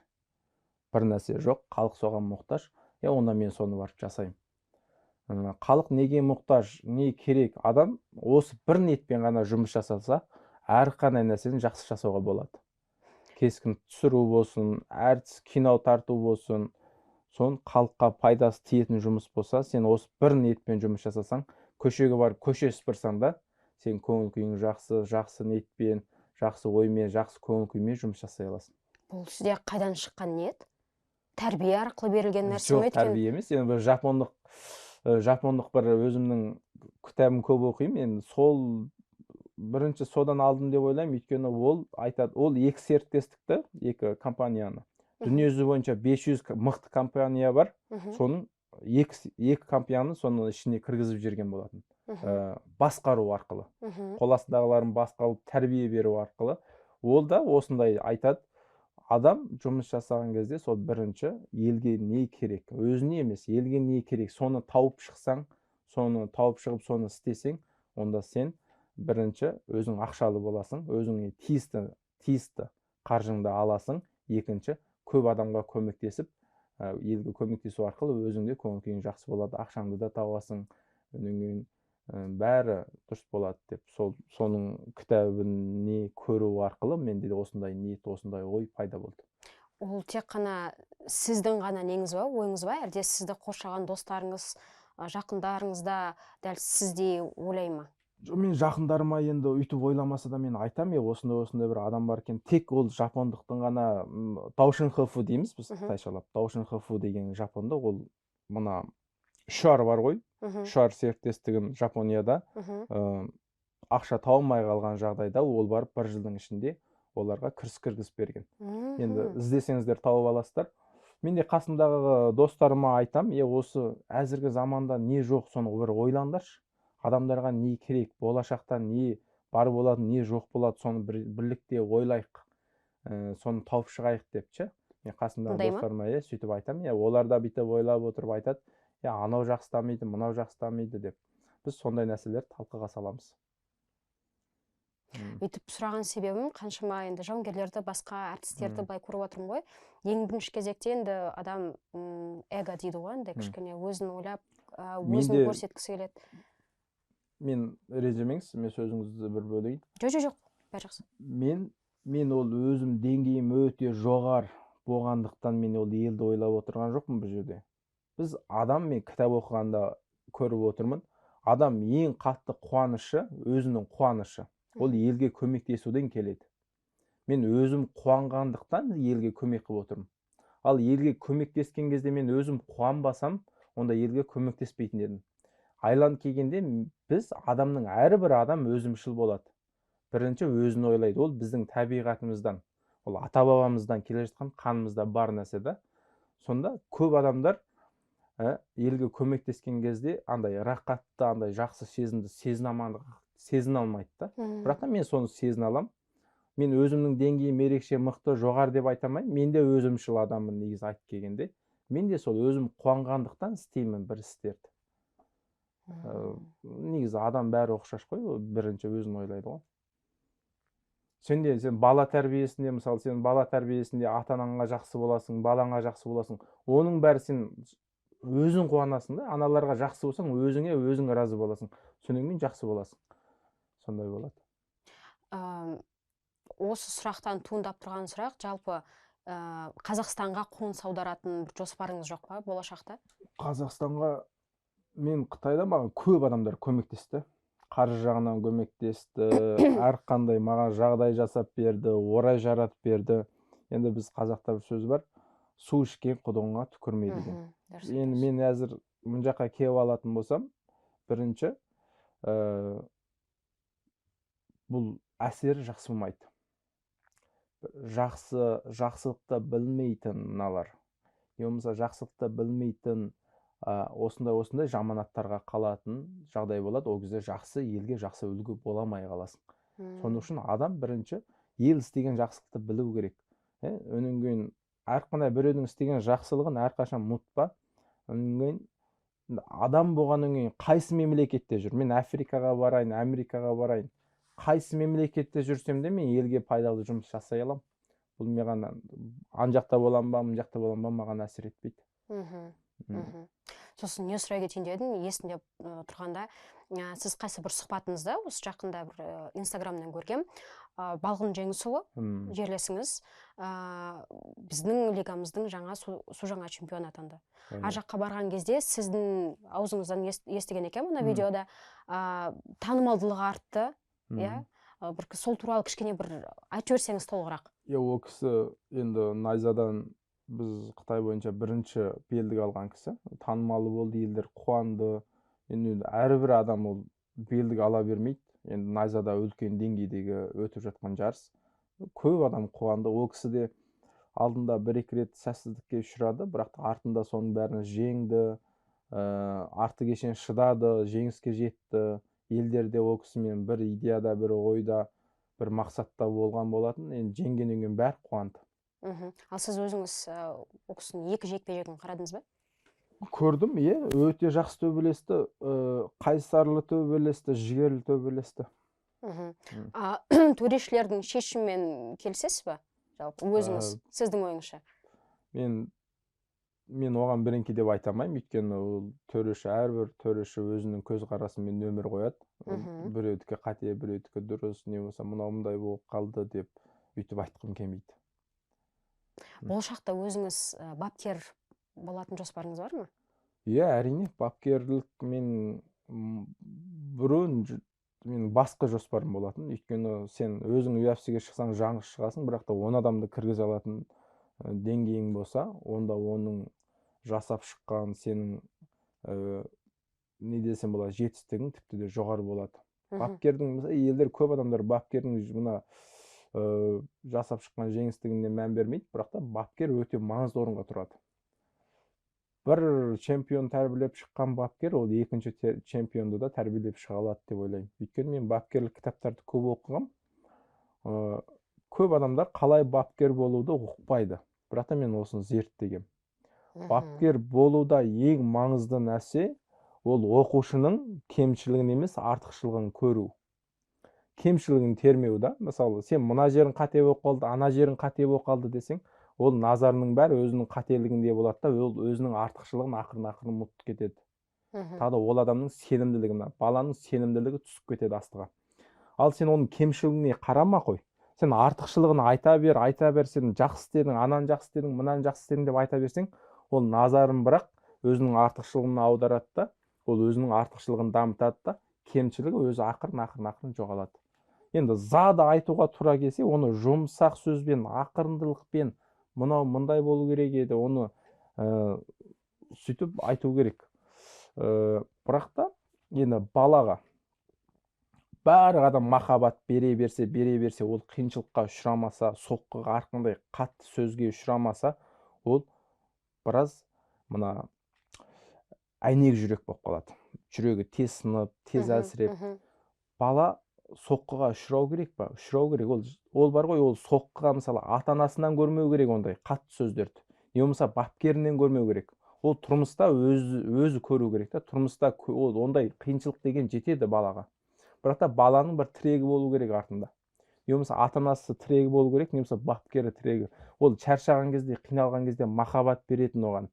Speaker 2: Бір нәрсе жоқ, халық соған мұқтаж. Онда мен соны барып жасаймын. Халық неге мұқтаж, не керек? Адам осы бір ниетпен ғана жұмыс жасаса, әрқандай нәрсені жақсы жасауға болады. Кескін түсіру болсын, әртіс кино тарту болсын, сон халыққа пайдасы тиетін жұмыс болса, сен осы бір ниетпен жұмыс жасасаң, көшеге барып көше сыпырсаң да, сен көңіл күйің жақсы ниетпен, жақсы оймен, жақсы көңіл күймен жұмыс жасай аласың.
Speaker 1: Бұл сізде қайдан шыққан ниет? Тәрбие арқылы берілген нәрсе ме?
Speaker 2: Жоқ, тәрбие емес. Енді бір жапондық бір өзімнің кітабын көп оқимын. Енді бірінші содан алдым деп ойлаймын, өйткені ол айтады, ол екі серіктестікті, екі компанияны. Дүниежүзі бойынша 500 мықты компания бар, соның екі компанияны соның ішіне кіргізіп жүрген болатын. Басқару арқылы, қол астындағыларын басқару, тәрбие беру арқылы. Ол да осындай айтады, адам жұмыс жасаған кезде сол бірінші елге не керек, өзіне емес, елге не керек, соны тауып шықсаң, соны тауып шығып, соны істесең, онда сен бірінші өзің ақшалы боласың, өзіңе тиісті қаржыңды аласың. Екінші, көп адамға көмектесіп, елге көмектесу арқылы өзіңде көңіл күйің жақсы болады, ақшаңды да табасың, бәрі дұрыс болады деп, соның кітабын не көру арқылы менде осындай ниет, осындай ой пайда болды.
Speaker 1: Ол тек қана сіздің ғана неңіз ба, ойыңыз ба, әлде сізді қоршаған достарыңыз, жақындарыңыз да дәл сіздей ойлай ма?
Speaker 2: Мен жақындарыма енді үйтіп ойламаса да мен айтамын, осындай бір адам бар екен. Тек ол жапондықтың ғана Даушинхофу дейміз біз қытайшалап. Даушинхофу деген жапонда, ол мына Шуар бар ғой, Шуар серіктестігін Жапонияда ақша тауылмай қалған жағдайда ол барып бір жылдың ішінде оларға кіргізіп берген. Енді іздесеңіздер тауып аласыздар. Мен де қасымдағы достарыма айтам, осы әзіргі заманда не жоқ, соны бір ойлаңдаршы. Адамдарға не керек, болашақта не бар болады, не жоқ болады, соны бірлікте ойлайық. соны тауып шығайық деп ше. Мен қасымдағы
Speaker 1: Ондай ма?
Speaker 2: достарыма сөйтіп айтамын, олар да бүйтіп ойлап отырып айтады, анау жақсы дамиды, мынау жақсы дамиды деп. Біз сондай нәрселерді талқыға саламыз.
Speaker 1: Өйтіп сұраған себебім, қаншама енді жауынгерлерді, басқа әртістерді былай көріп отырмын ғой. Ең бірінші кезекте енді адам эго дейді ғой, енді кішкене өзін ойлап, өзін көрсеткісі келеді.
Speaker 2: Мен ренжімеңіз, мен сөзіңізді бір бөлейін.
Speaker 1: Жоқ, бәрі жақсы.
Speaker 2: Мен ол өзім деңгейім өте жоғар болғандықтан мен ол елді ойлап отырған жоқпын бұл жерде. Біз адам, мен кітап оқығанда көріп отырмын, адам ең қатты қуанышы, өзінің қуанышы. Ол елге көмектесуден келеді. Мен өзім қуанғандықтан елге көмек қылып отырмын. Ал елге көмектескен кезде мен өзім қуанбасам, онда елге көмектеспейтін едім. Айланып келгенде біз адамның әрбір адам өзімшіл болады. Бірінші өзін ойлайды. Ол біздің табиғатымыздан, ол ата бабамыздан келе жатқан қанымызда бар нәрсе да. Сонда көп адамдар елге көмектескен кезде андай рақатты, андай жақсы сезімді сезіне алмайды да. Бірақ та мен соны сезіне аламын. Мен өзімнің деңгейім ерекше мықты, жоғары деп айта алмаймын. Мен де өзімшіл адаммын негізі айтып келгенде. Мен де сол өзім қуанғандықтан істеймін бір істерді. Негізі адам бәрі ұқсас қой, бірінші өзін ойлайды ғой. Сен бала тәрбиесінде, мысалы, сен бала тәрбиесінде ата-анаңа жақсы боласың, балаңа жақсы боласың. Оның бәрі сен өзің қуанасың да, аналарға жақсы болсаң, өзің разы боласың. Сонан кейін жақсы боласың. Сондай болады.
Speaker 1: Осы сұрақтан туындап тұрған сұрақ, жалпы Қазақстанға қоныс аударатын бір жоспарыңыз жоқ па болашақта?
Speaker 2: Қазақстанға мен Қытайда маған көп адамдар көмектесті. Қаржы жағынан көмектесті, әрқандай маған жағдай жасап берді, орай жаратып берді. Енді біз қазақта бір сөз бар, су ішкен құдығыңа түкірме деген. Енді мен әзір мұн жаққа келіп алатын болсам, бірінші бұл әсері жақсы болмайды. Жақсылықты білмейтін мыналар, болмаса жақсылықты білмейтін осындай жаманаттарға қалатын жағдай болады. Ол кезде жақсы елге жақсы үлгі боламай қаласың. Соның үшін адам бірінші ел істеген жақсылықты білу керек. Өнен кейін әрқандай біреудің істеген жақсылығын әрқашан ұмытпа. Өнен кейін адам болғаннан кейін қайсы мемлекетте жүр? Мен Африкаға барайын, Америкаға барайын. Қайсы мемлекетте жүрсем де мен елге пайдалы жұмыс жасай аламын. Бұл маған ан жақта болам ба, мын жақта болам ба, маған әсер етпейді.
Speaker 1: Сосын не сұрай кетейін дедім, есімде тұрғанда, сіз қайсы бір сұхбатыңызда, осы жақында бір Инстаграмнан көргем, Балғын Жеңісұлы жерлесіңіз біздің лигамыздың жаңа чемпион атанды. Ар жаққа барған кезде сіздің аузыңыздан естіген екенмін мына видеода, танымалдылығы артты. Бір сол туралы кішкене бір айтып жіберсеңіз толығырақ.
Speaker 2: Ол кісі енді найзадан біз Қытай бойынша бірінші белдік алған кісі. Танымалы болды, елдер қуанды. Енді әрбір адам ол белдік ала бермейді. Енді найзада үлкен деңгейдегі өтіп жатқан жарыс. Көп адам қуанды. Ол кісі де алдында бір-екі рет сәтсіздікке ұшырады, бірақ артында соның бәрін жеңді. Арты кешен шыдады, жеңіске жетті. Елдерде ол кісімен бір идеяда, бір ойда, бір мақсатта болған болатын. Енді жеңгеннен кейін бәрі қуанды.
Speaker 1: Ал сіз өзіңіз ол кісінің екі жекпе-жегін қарадыңыз ба?
Speaker 2: Көрдім, өте жақсы төбелесті, қайсарлы төбелесті, жігерлі төбелесті.
Speaker 1: Төрешілердің шешімімен келісесіз ба? Жалпы өзіңіз, сіздің ойыңызша?
Speaker 2: Мен оған бірінке деп айта алмаймын, өйткені ол төреші, әрбір төреші өзінің көзқарасымен нөмір қояды. Біреудікі қате, біреудікі дұрыс, не болса мынау мындай болып қалды деп өйтіп айтқым келмейді.
Speaker 1: Болашақта өзіңіз бапкер болатын жоспарыңыз бар ма?
Speaker 2: Әрине, бапкерлік мен басқа жоспарым болатын. Өйткені сен өзің UFC-ге шықсаң жаңғыш шығасың, бірақ та 10 адамды кіргізе алатын деңгейің болса, онда оның жасап шыққан сенің не десем болады, жетістігің тіпті де жоғары болады. Бапкердің, елдер көп адамдар бапкердің мына жасап шыққан жеңістігіне мән бермейді, бірақ та бапкер өте маңызды орынға тұрады. Бір чемпион тәрбиелеп шыққан бапкер, ол екінші чемпионды да тәрбиелеп шыға алады деп ойлаймын. Өйткені мен бапкерлік кітаптарды көп оқығам. көп адамдар қалай бапкер болуды ұқпайды. Бірақ та мен осыны зерттегем. Бапкер болуда ең маңызды нәрсе ол оқушының кемшілігін емес, артықшылығын көру. Кемшілігін термеу да. Мысалы, сен мына жерің қате болып қалды, ана жерің қате болып қалды десең, ол назарының бәрі өзінің қателігінде болады да, ол өзінің артықшылығын ақырын ұмытып кетеді. Тағы да ол адамның сенімділігіне, баланың сенімділігі түсіп кетеді астыға. Ал сен оның кемшілігіне қарама қой. Сен артықшылығын айта бер, сен жақсы істедің, ананы жақсы істедің, мынаны жақсы істедің деп айта берсең, ол назарын бірақ өзінің артықшылығына аударады да, ол өзінің артықшылығын дамытады да, кемшілігі өзі ақырын жоғалады. Енді зады айтуға тура келсе, оны жұмсақ сөзбен, ақырындылықпен, мынау мындай болу керек еді, оны сөйтіп айту керек. Бірақ та енді балаға бәрі адам махаббат бере берсе, ол қиыншылыққа ұшырамаса, соққыға арқандай қатты сөзге ұшырамаса, ол біраз мына әйнек жүрек болып қалады. Жүрегі тез сынып, тез әлсіреп. Бала соққыға ұшырау керек па? Ұшырау керек. Ол бар ғой, ол соққыға мысалы ата-анасынан көрмеу керек ондай қатты сөздерді. Не болмаса бапкерінен көрмеу керек. Ол тұрмыста өзі көру керек та. Тұрмыста ондай қиыншылық деген жетеді балаға. Бірақ та баланың бір тірегі болу керек артында. Не болмаса ата-анасы тірегі болу керек, не болмаса бапкері тірегі. Ол шаршаған кезде, қиналған кезде махаббат беретін оған.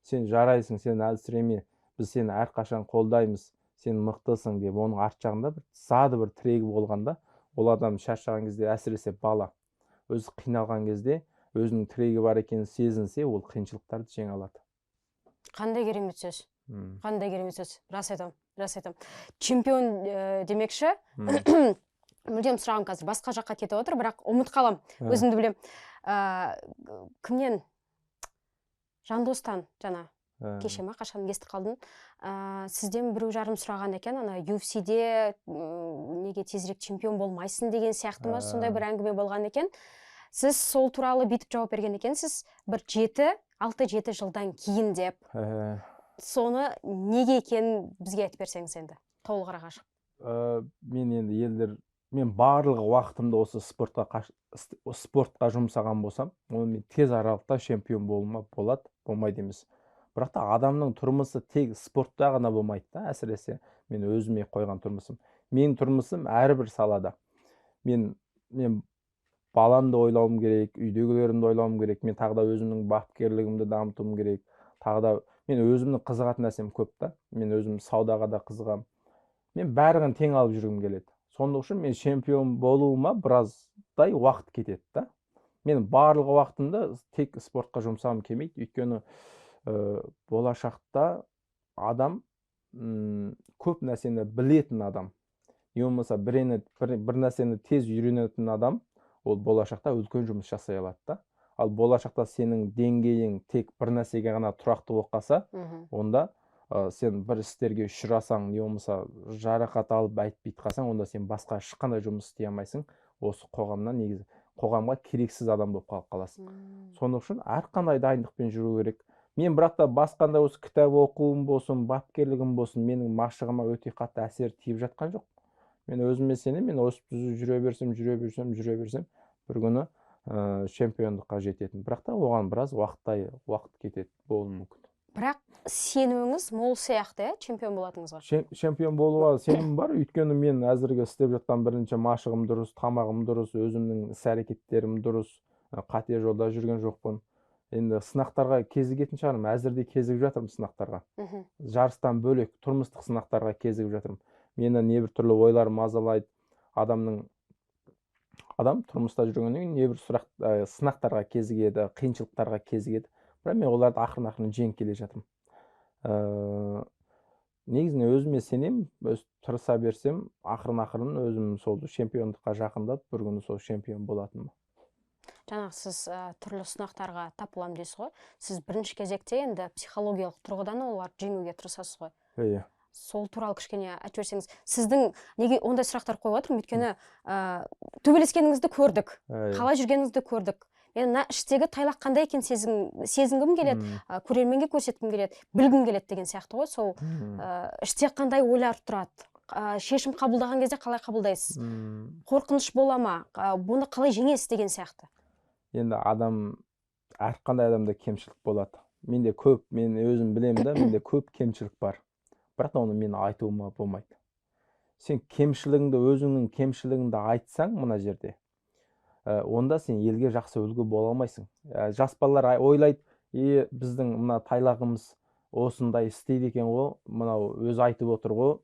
Speaker 2: Сен жарайсың, сен әлсіреме, біз сені әрқашан қолдаймыз, сен мықтысың деп оның арт жағында бір тірегі болғанда, ол адам шаршаған кезде, әсіресе бала өзі қиналған кезде өзінің тірегі бар екенін сезінсе, ол қиыншылықтарды жеңе алады.
Speaker 1: Қандай керемет сөз. Қандай керемет сөз. Рас айтам. Чемпион демекші, мүлдем сұрағым қазір басқа жаққа кетіп отыр, бірақ ұмыт қалам. Өзімді білем. Кімнен? Жандостан жаңа. Кеше ма қашан естіп қалдым. Сізден біреу жарым сұраған екен, ана UFC-де неге тезірек чемпион болмайсың деген сияқты ма, сондай бір әңгіме болған екен. Сіз сол туралы бүйтіп жауап берген екенсіз, бір 6-7 жылдан кейін деп. Соны неге екенін бізге айтып берсеңіз енді, толығырақ ашып.
Speaker 2: Мен барлығы уақытымды осы спортқа жұмсаған болсам, мен тез аралықта чемпион болуыма болады, болмайды емес. Бірақ та адамның тұрмысы тек спортта ғана болмайды да, әсіресе мен өзіме қойған тұрмысым. Менің тұрмысым әрбір салада. Мен баламды ойлауым керек, үйдегілерімді ойлауым керек, мен тағы да өзімнің бапкерлігімді дамытуым керек. Тағы да мен өзімнің қызығатын нәрсем көп та. Мен өзім саудаға да қызығам. Мен бәрін тең алып жүргім келеді. Сонда үшін мен чемпион болуыма біраздай уақыт кетеді да. Мен барлығы уақытымды тек спортқа жұмсағым келмейді, өйткені болашақта адам көп нәрсені білетін адам. Не болмаса бір нәрсені тез үйренетін адам, ол болашақта үлкен жұмыс жасай алады да. Ал болашақта сенің деңгейің тек бір нәрсеге ғана тұрақты болып қалса, онда сен бір істерге ұшырасаң, не болмаса жарақат алып айтпейді қалсаң, онда сен басқа ешқандай жұмыс істей алмайсың. Осы қоғамға керексіз адам болып қалып қаласың. Соның үшін әрқандай дайындықпен жүру керек. Мен бірақ та басқанда осы кітап оқуым болсын, бапкерлігім болсын, менің машығыма өте қатты әсер тиіп жатқан жоқ. Мен өзіме сенемін, мен осы жүре берсем, бір күні чемпиондыққа жететін. Бірақ та оған біраз уақыт кетеді, болуы мүмкін.
Speaker 1: Бірақ сеніміңіз мол сияқты, чемпион болатыныңызға?
Speaker 2: Чемпион болуға сенім бар, өйткені мен әзірге істеп жатқан бірінші машығым дұрыс, тамағым дұрыс, өзімнің іс-әрекеттерім дұрыс, қате жолда жүрген жоқпын. Енді сынақтарға кезігетін шығармын, әзірде кезігіп жатырмын сынақтарға. Жарыстан бөлек тұрмыстық сынақтарға кезігіп жатырмын. Мені небір түрлі ойлар мазалайды. Адам тұрмыста жүргеннен кейін небір сынақтарға кезігеді, қиыншылықтарға кезігеді. Бірақ мен оларды ақырын жеңіп келе жатырмын. Негізінен өзіме сенемін, тырыса берсем, ақырын өзім сол чемпиондыққа жақындап, бір күні сол чемпион болатыным.
Speaker 1: Жаңағы сіз түрлі сынақтарға тап боламын дейсіз ғой. Сіз бірінші кезекте енді психологиялық тұрғыдан оларды жеңуге тырысасыз ғой.
Speaker 2: Иә.
Speaker 1: Сол туралы кішкене айтып берсеңіз. Сіздің неге ондай сұрақтар қойып отырмын? Өйткені төбелескеніңізді көрдік, қалай жүргеніңізді көрдік. Мен мына іштегі тайлақ қандай екен сезінгім келеді, көрерменге көрсеткім келеді, білгім келеді деген сияқты ғой. Сол іште қандай ойлар тұрады? шешім қабылдаған кезде қалай қабылдайсыз? Қорқыныш бола ма? Бұны қалай жеңесіз деген сияқты?
Speaker 2: Енді әрқандай адамда кемшілік болады. Менде көп, мен өзім білемін да, менде көп кемшілік бар. Бірақ оны мен айтуыма болмайды. Сен кемшілігіңді, өзіңнің кемшілігіңді айтсаң мына жерде, онда сен елге жақсы үлгі бола алмайсың. Жас балалар ойлайды, біздің мына тайлағымыз осындай істейді екен ғой, мынау өзі айтып отыр ғой,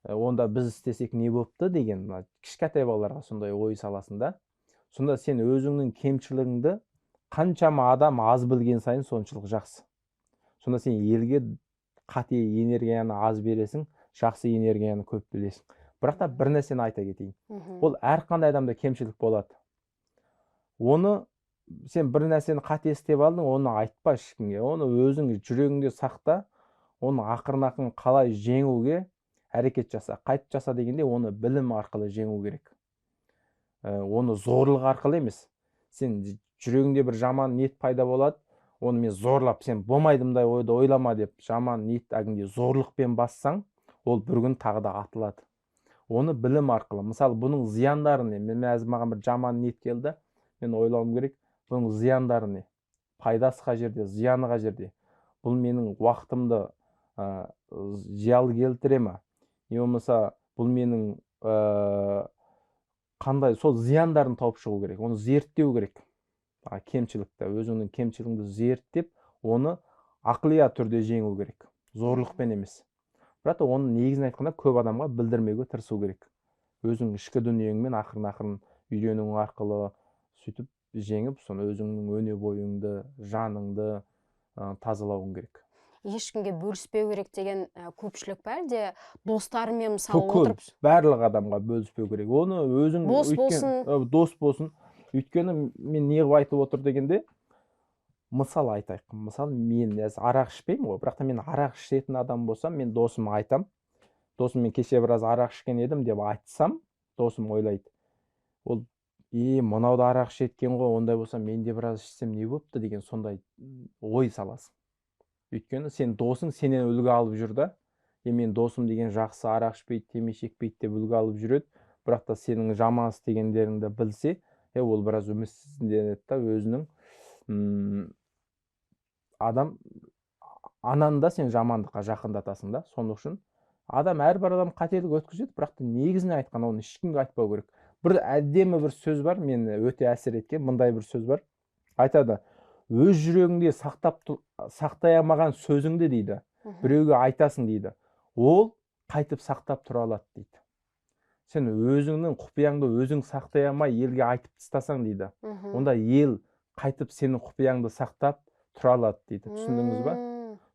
Speaker 2: онда біз істесек не болыпты деген, кішкентай балаларға сондай ой саласында. Сонда сен өзіңнің кемшілігіңді қаншама адам аз білген сайын соншалық жақсы. Сонда сен елге қате энергияны аз бересің, жақсы энергияны көп білесің. Бірақ та бір нәрсені айта кетейін. Ол әрқандай адамда кемшілік болады. Оны сен бір нәрсені қате істеп алдың, оны айтпа ешкімге. Оны өзің жүрегіңде сақта, оны ақырын-ақырын қалай жеңуге әрекет жаса. Қайтып жаса дегенде оны білім арқылы жеңу керек. Оны зорлық арқылы емес. Сен жүрегіңде бір жаман ниет пайда болады, оны мен зорлап, сен болмайдымдай ойды ойлама деп жаман ниет әгінде зорлықпен бассаң, ол бір күн тағы да атылады. Оны білім арқылы. Мысалы, бұның зияндары не? Маған бір жаман ниет келді, мен ойлауым керек, бұның зияндары не? Пайдасы қай жерде, зияны қай жерде? Бұл менің уақытымды зиялы келтіре ме? Не болмаса, бұл менің қандай, сол зияндарын тауып шығу керек, оны зерттеу керек. Кемшілікті, өзіңнің кемшілігіңді зерттеп, оны ақылия түрде жеңу керек, зорлықпен емес. Бірақ оны негізін айтқанда көп адамға білдірмеуге тырысу керек. Өзің ішкі дүниеңмен ақырын-ақырын үйренуің арқылы сөйтіп жеңіп, соны өзіңнің өне бойыңды, жаныңды тазалауың керек.
Speaker 1: Ешкімге бөліспеу керек деген көпшілік па, әлде достарымен мысалы отырып?
Speaker 2: Барлық адамға бөліспеу керек. Оны өзің дос болсын. Өйткені мен неғып айтып отыр дегенде, мысал айтайық. Мысалы, мен арақ ішпеймін ғой, бірақ та мен арақ ішетін адам болсам, мен досыма айтам. Досым, мен кеше біраз арақ ішкен едім деп айтсам, досым ойлайды. Ол, мынау да арақ ішеткен ғой, ондай болса мен де біраз ішсем не болыпты деген сондай ой саласың. Өйткені сен досың сенен үлгі алып жүр да, мен досым деген жақсы арақ ішпейді, темекі шекпейді деп үлгі алып жүреді, бірақ та сенің жаман істегендеріңді білсе, ол біраз үмітсізденеді да, өзінің адам ананда сен жамандыққа жақындатасың да. Соның үшін әрбір адам қателік өткізеді, бірақ та негізіне айтқан, оны ешкімге айтпау керек. Бір әдемі бір сөз бар, мен өте әсер еткен, мындай бір сөз бар. Айтады, өз жүрегіңде сақтай алмаған сөзіңді дейді, біреуге айтасың дейді, ол қайтып сақтап тұра алады дейді. Сен өзіңнің құпияңды өзің сақтай алмай елге айтып тастасаң дейді, онда ел қайтып сенің құпияңды сақтап тұра алады дейді. Түсіндіңіз ба?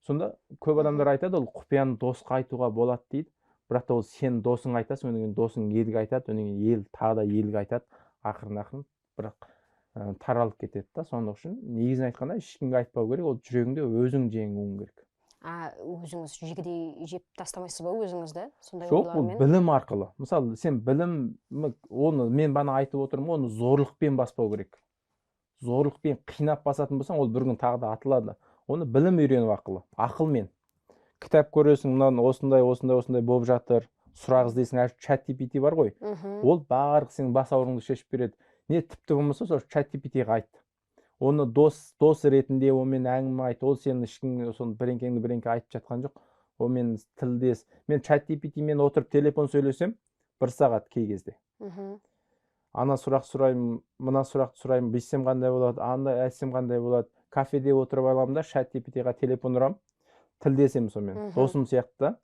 Speaker 2: Сонда көп адамдар айтады, ол құпияны досқа айтуға болады дейді, бірақ та ол сен досың айтасың, онан кейін досың елге айтады, онан кейін ел тағы да елге айтады, ақырын-ақырын бірақ таралып кетеді да. Соның үшін негізін айтқанда ешкімге айтпау керек, ол жүрегіңде өзің жеңуің керек.
Speaker 1: Өзіңіз жегідей жеп тастамайсыз ба өзіңізді?
Speaker 2: Жоқ, ол білім арқылы. Мысалы, сен білім, оны мен бана айтып отырмын, оны зорлықпен баспау керек. Зорлықпен қинап басатын болсаң, ол бір күн тағы да атылады. Оны білім үйрену арқылы, ақылмен. Кітап көресің, мынаны осындай болып жатыр, сұрақ іздейсің, ChatGPT бар ғой. Ол барлық сенің бас ауруыңды шешіп береді. Не тіпті болмаса, сол ChatGPT-ге айт. Оны дос ретінде онымен әңгіме айт, ол сені ешкімге біреңке айтып жатқан жоқ. Онымен тілдес. Мен ChatGPT-мен отырып телефон сөйлесем, 1 сағат кей кезде. Ана сұрақ сұраймын, мына сұрақты сұраймын, бүйтсем қандай болады, андай айтсам қандай болады. Кафеде отырып аламын да, ChatGPT-ға телефон ұрам, тілдесем сонымен. Досым сияқты.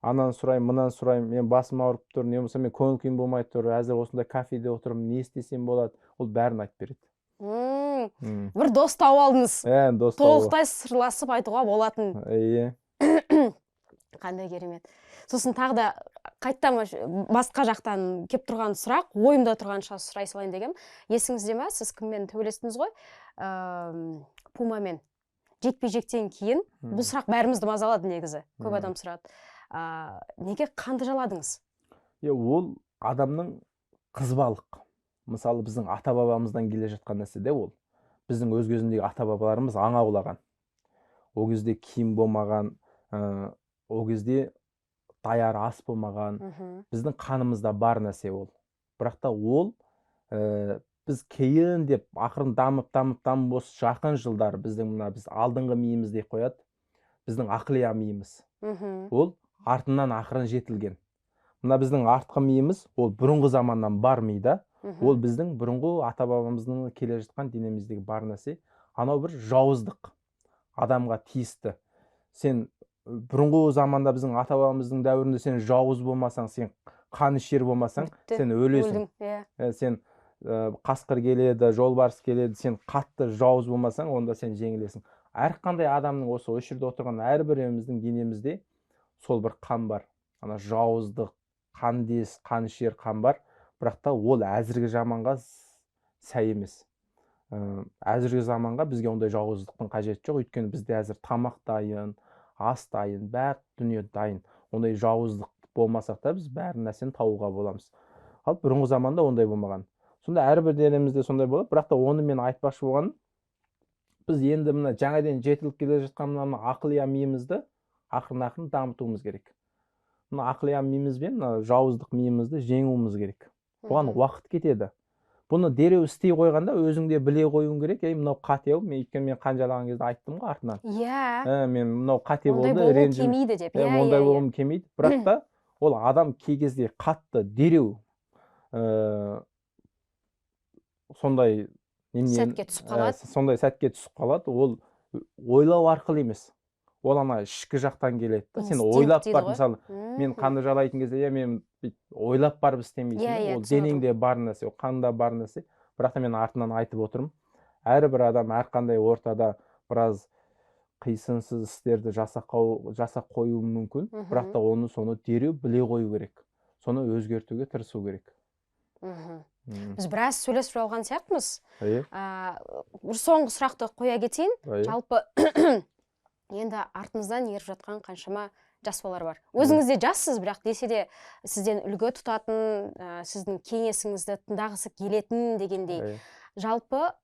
Speaker 2: Ананы сұраймын, мынаны сұраймын, мен басым ауырып тұр, не болмаса мен көңіл күйім болмай тұр, әзір осындай кафеде отырмын, не істесем болады, ол бәрін айтып береді.
Speaker 1: Бір дос тауып алдыңыз. Толықтай сырласып айтуға болатын. Қандай керемет. Сосын тағы да қайттан басқа жақтан кеп тұрған сұрақ, ойымда тұрғанша сұрай салайын дегем. Есіңізде ме, сіз кіммен төбелестіңіз ғой? Пумамен. Жекпе-жектен кейін, бұл сұрақ бәрімізді мазалады негізі. Көп адам сұрады. Неге қанды жаладыңыз?
Speaker 2: Ол адамның қызбалық. Мысалы, біздің ата-бабамыздан келе жатқан нәрсе де ол. Біздің өз кезіндегі ата-бабаларымыз аң аулаған. Ол кезде киім болмаған, ол кезде даяр ас болмаған, біздің қанымызда бар нәрсе ол. Бірақ та ол біз кейін деп ақырын дамып осы жақын жылдар біздің мына біз алдыңғы миымыз деп қояды, біздің ақылия миымыз. Ол артынан ақырын жетілген. Мына біздің артқы миымыз ол бұрынғы заманнан бар мида. Ол біздің бұрынғы ата бабамыздың келе жатқан денеміздегі бар нәрсе. Анау бір жауыздық, адамға тиісті. Сен бұрынғы заманда біздің ата бабамыздың дәуірінде сен жауыз болмасаң, сен қанішер болмасаң, сен өлесің. Сен қасқыр келеді, жолбарыс келеді, сен қатты жауыз болмасаң, онда сен жеңілесің. Әрқандай адамның осы жерде отырған әрбіреуіміздің денемізде сол бір қан бар. Ана жауыздық, қандес, қанішер қан бар. Бірақ та ол әзіргі заманға сай емес. Әзіргі заманға бізге ондай жауыздықтың қажеті жоқ. Өйткені бізде әзір тамақ дайын, ас дайын, бәрі дүние дайын. Ондай жауыздық болмасақ та біз бәрі нәрсені табуға боламыз. Ал бұрынғы заманда ондай болмаған. Сонда әрбір денемізде сондай болады. Бірақ та оны мен айтпақшы болғаным, біз енді мына жаңадан жетіліп келе жатқан мына ақылия миымызды ақырын дамытуымыз керек. Мына ақылия миымыз бен мына жауыздық миымызды жеңуіміз керек. Бұған уақыт кетеді. Бұны дереу істей қойғанда өзіңде біле қоюың керек. Мынау қате, өйткені мен қанжалаған кезде айттым ғой артынан. Мен мынау қате болды,
Speaker 1: ренжім.
Speaker 2: Ондай болғым келмейді. Бірақ та ол адам кей кезде қатты дереу сондай
Speaker 1: сәтке түсіп қалады.
Speaker 2: Сондай сәтке түсіп қалады. Ол ойлау арқылы емес. Ол ана ішкі жақтан келеді. Сен ойлап бар, мысалы, мен қанды жалайтын кезде, мен ойлап барып істемейсің. Ол денеңде бар нәрсе, ол қанда бар нәрсе. Бірақ та мен артынан айтып отырмын. Әрбір адам әрқандай ортада біраз қисынсыз істерді жасап қоюы мүмкін. Бірақ та соны дереу біле қою керек. Соны өзгертуге тырысу керек.
Speaker 1: Біз біраз сөйлесіп алған сияқтымыз. Бір соңғы сұрақты қоя кетейін. Жалпы енді артыңыздан еріп жатқан қаншама жас балалар бар. Өзіңіз де жассыз, бірақ десе де сізден үлгі тұтатын, сіздің кеңесіңізді тыңдағысы келетін дегендей. Жалпы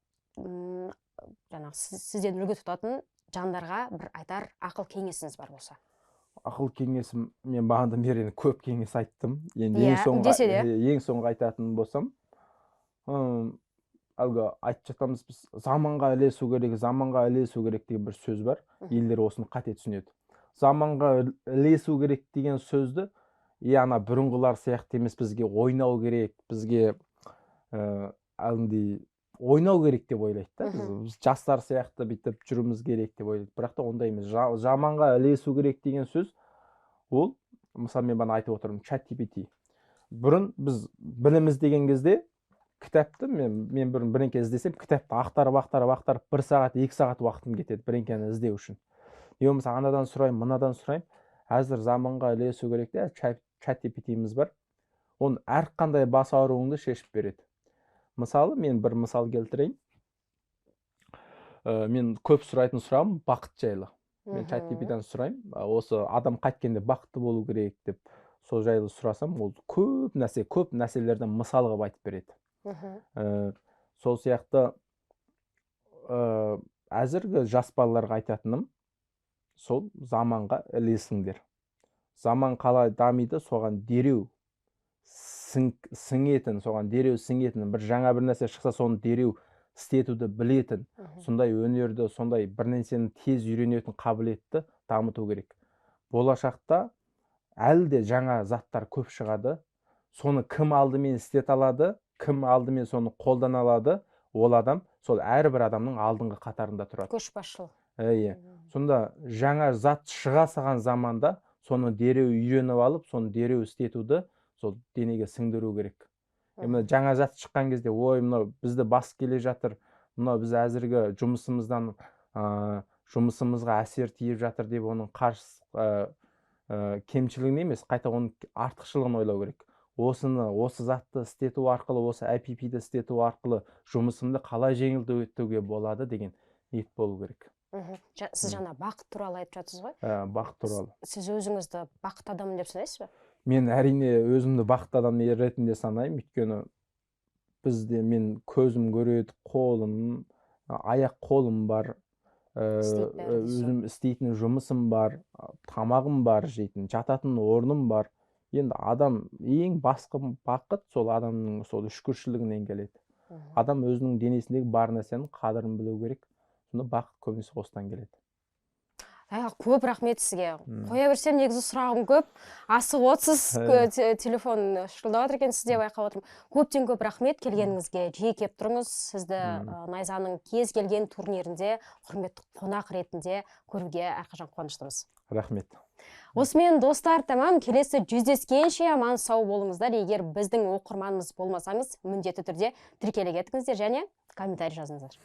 Speaker 1: сізден үлгі тұтатын жандарға бір айтар ақыл кеңесіңіз бар болса.
Speaker 2: Ақыл кеңесім, мен бағанадан бері көп кеңес айттым. Енді ең соңғы айтатын болсам, әлгі айтып жатамыз, біз заманға ілесу керек деген бір сөз бар. Елдер осыны қате түсінеді. Заманға ілесу керек деген сөзді, ана бұрынғылар сияқты емес, бізге ойнау керек, бізге ойнау керек деп ойлайды. Біз жастар сияқты бүйтіп жүруіміз керек деп ойлайды. Бірақ та ондай емес. Заманға ілесу керек деген сөз, ол, мысалы мен бана айтып отырмын, ChatGPT. Бұрын біз біліміз деген кезде кітапты, мен бірінке іздесем, кітапты ақтарып, 1 сағат, 2 сағат уақытым кетеді бірінкені іздеу үшін. Не болмаса анадан сұраймын, мынадан сұраймын. Әзір заманға ілесу керек те, ChatGPT-міз бар. Оның әрқандай бас ауруыңды шешіп береді. Мысалы, мен бір мысал келтірейін. Мен көп сұрайтын сұрағым бақыт жайлы. Мен ChatGPT-дан сұраймын, осы адам қайткенде бақытты болу керек деп, сол жайлы сұрасам, ол көп нәрселерден мысал қылып айтып береді. Сол сияқты әзіргі жас балаларға айтатыным, сол заманға ілесіңдер. Заман қалай дамиды, соған дереу сіңетін, бір жаңа бір нәрсе шықса, соны дереу істетуді білетін, сондай өнерді, сондай бір нәрсені тез үйренетін қабілетті дамыту керек. Болашақта әлі де жаңа заттар көп шығады. Соны кім алдымен істете алады, кім алдымен соны қолдана алады, ол адам сол әрбір адамның алдыңғы қатарында тұрады.
Speaker 1: Көшбасшыл.
Speaker 2: Сонда жаңа зат шыға салған заманда соны дереу үйреніп алып, соны дереу істетуді сол денеге сіңдіру керек. Жаңа зат шыққан кезде, ой, мынау бізді бас келе жатыр, мынау біз әзіргі жұмысымызға әсер тиіп жатыр деп оның кемшілігін емес, қайта оның артықшылығын ойлау керек. Осы затты істету арқылы, осы APP-ді істету арқылы жұмысымды қалай жеңілдетуге болады деген ниет болу керек.
Speaker 1: Сіз жаңа бақыт туралы айтып жатсыз ғой?
Speaker 2: Бақыт туралы.
Speaker 1: Сіз өзіңізді бақытты адаммын деп санайсыз ба?
Speaker 2: Мен әрине өзімді бақытты адам ретінде санаймын, өйткені мен көзім көреді, аяқ қолым бар, өзім істейтін жұмысым бар, тамағым бар, жейтін жататын орным бар. Енді адам ең басқы бақыт сол адамның сол шүкіршілігінен келеді. Адам өзінің денесіндегі бар нәрсенің қадірін білу керек. Сонда бақыт көбінесе осыдан келеді.
Speaker 1: Көп рахмет сізге. Қоя берсем негізі сұрағым көп. Асық отсыз телефон шырылдап отыр екен, сізде байқап отырмын. Көптен көп рахмет келгеніңізге. Жиі келіп тұрыңыз. Сізді Найзаның кез келген турнирінде құрметті қонақ ретінде көруге әрқашан қуаныштымыз.
Speaker 2: Рахмет.
Speaker 1: Осымен достар, тамам, келесі жүздескенше аман сау болыңыздар. Егер біздің оқырманымыз болмасаңыз, міндетті түрде тіркеле кетіңіздер және комментарий жазыңыздар.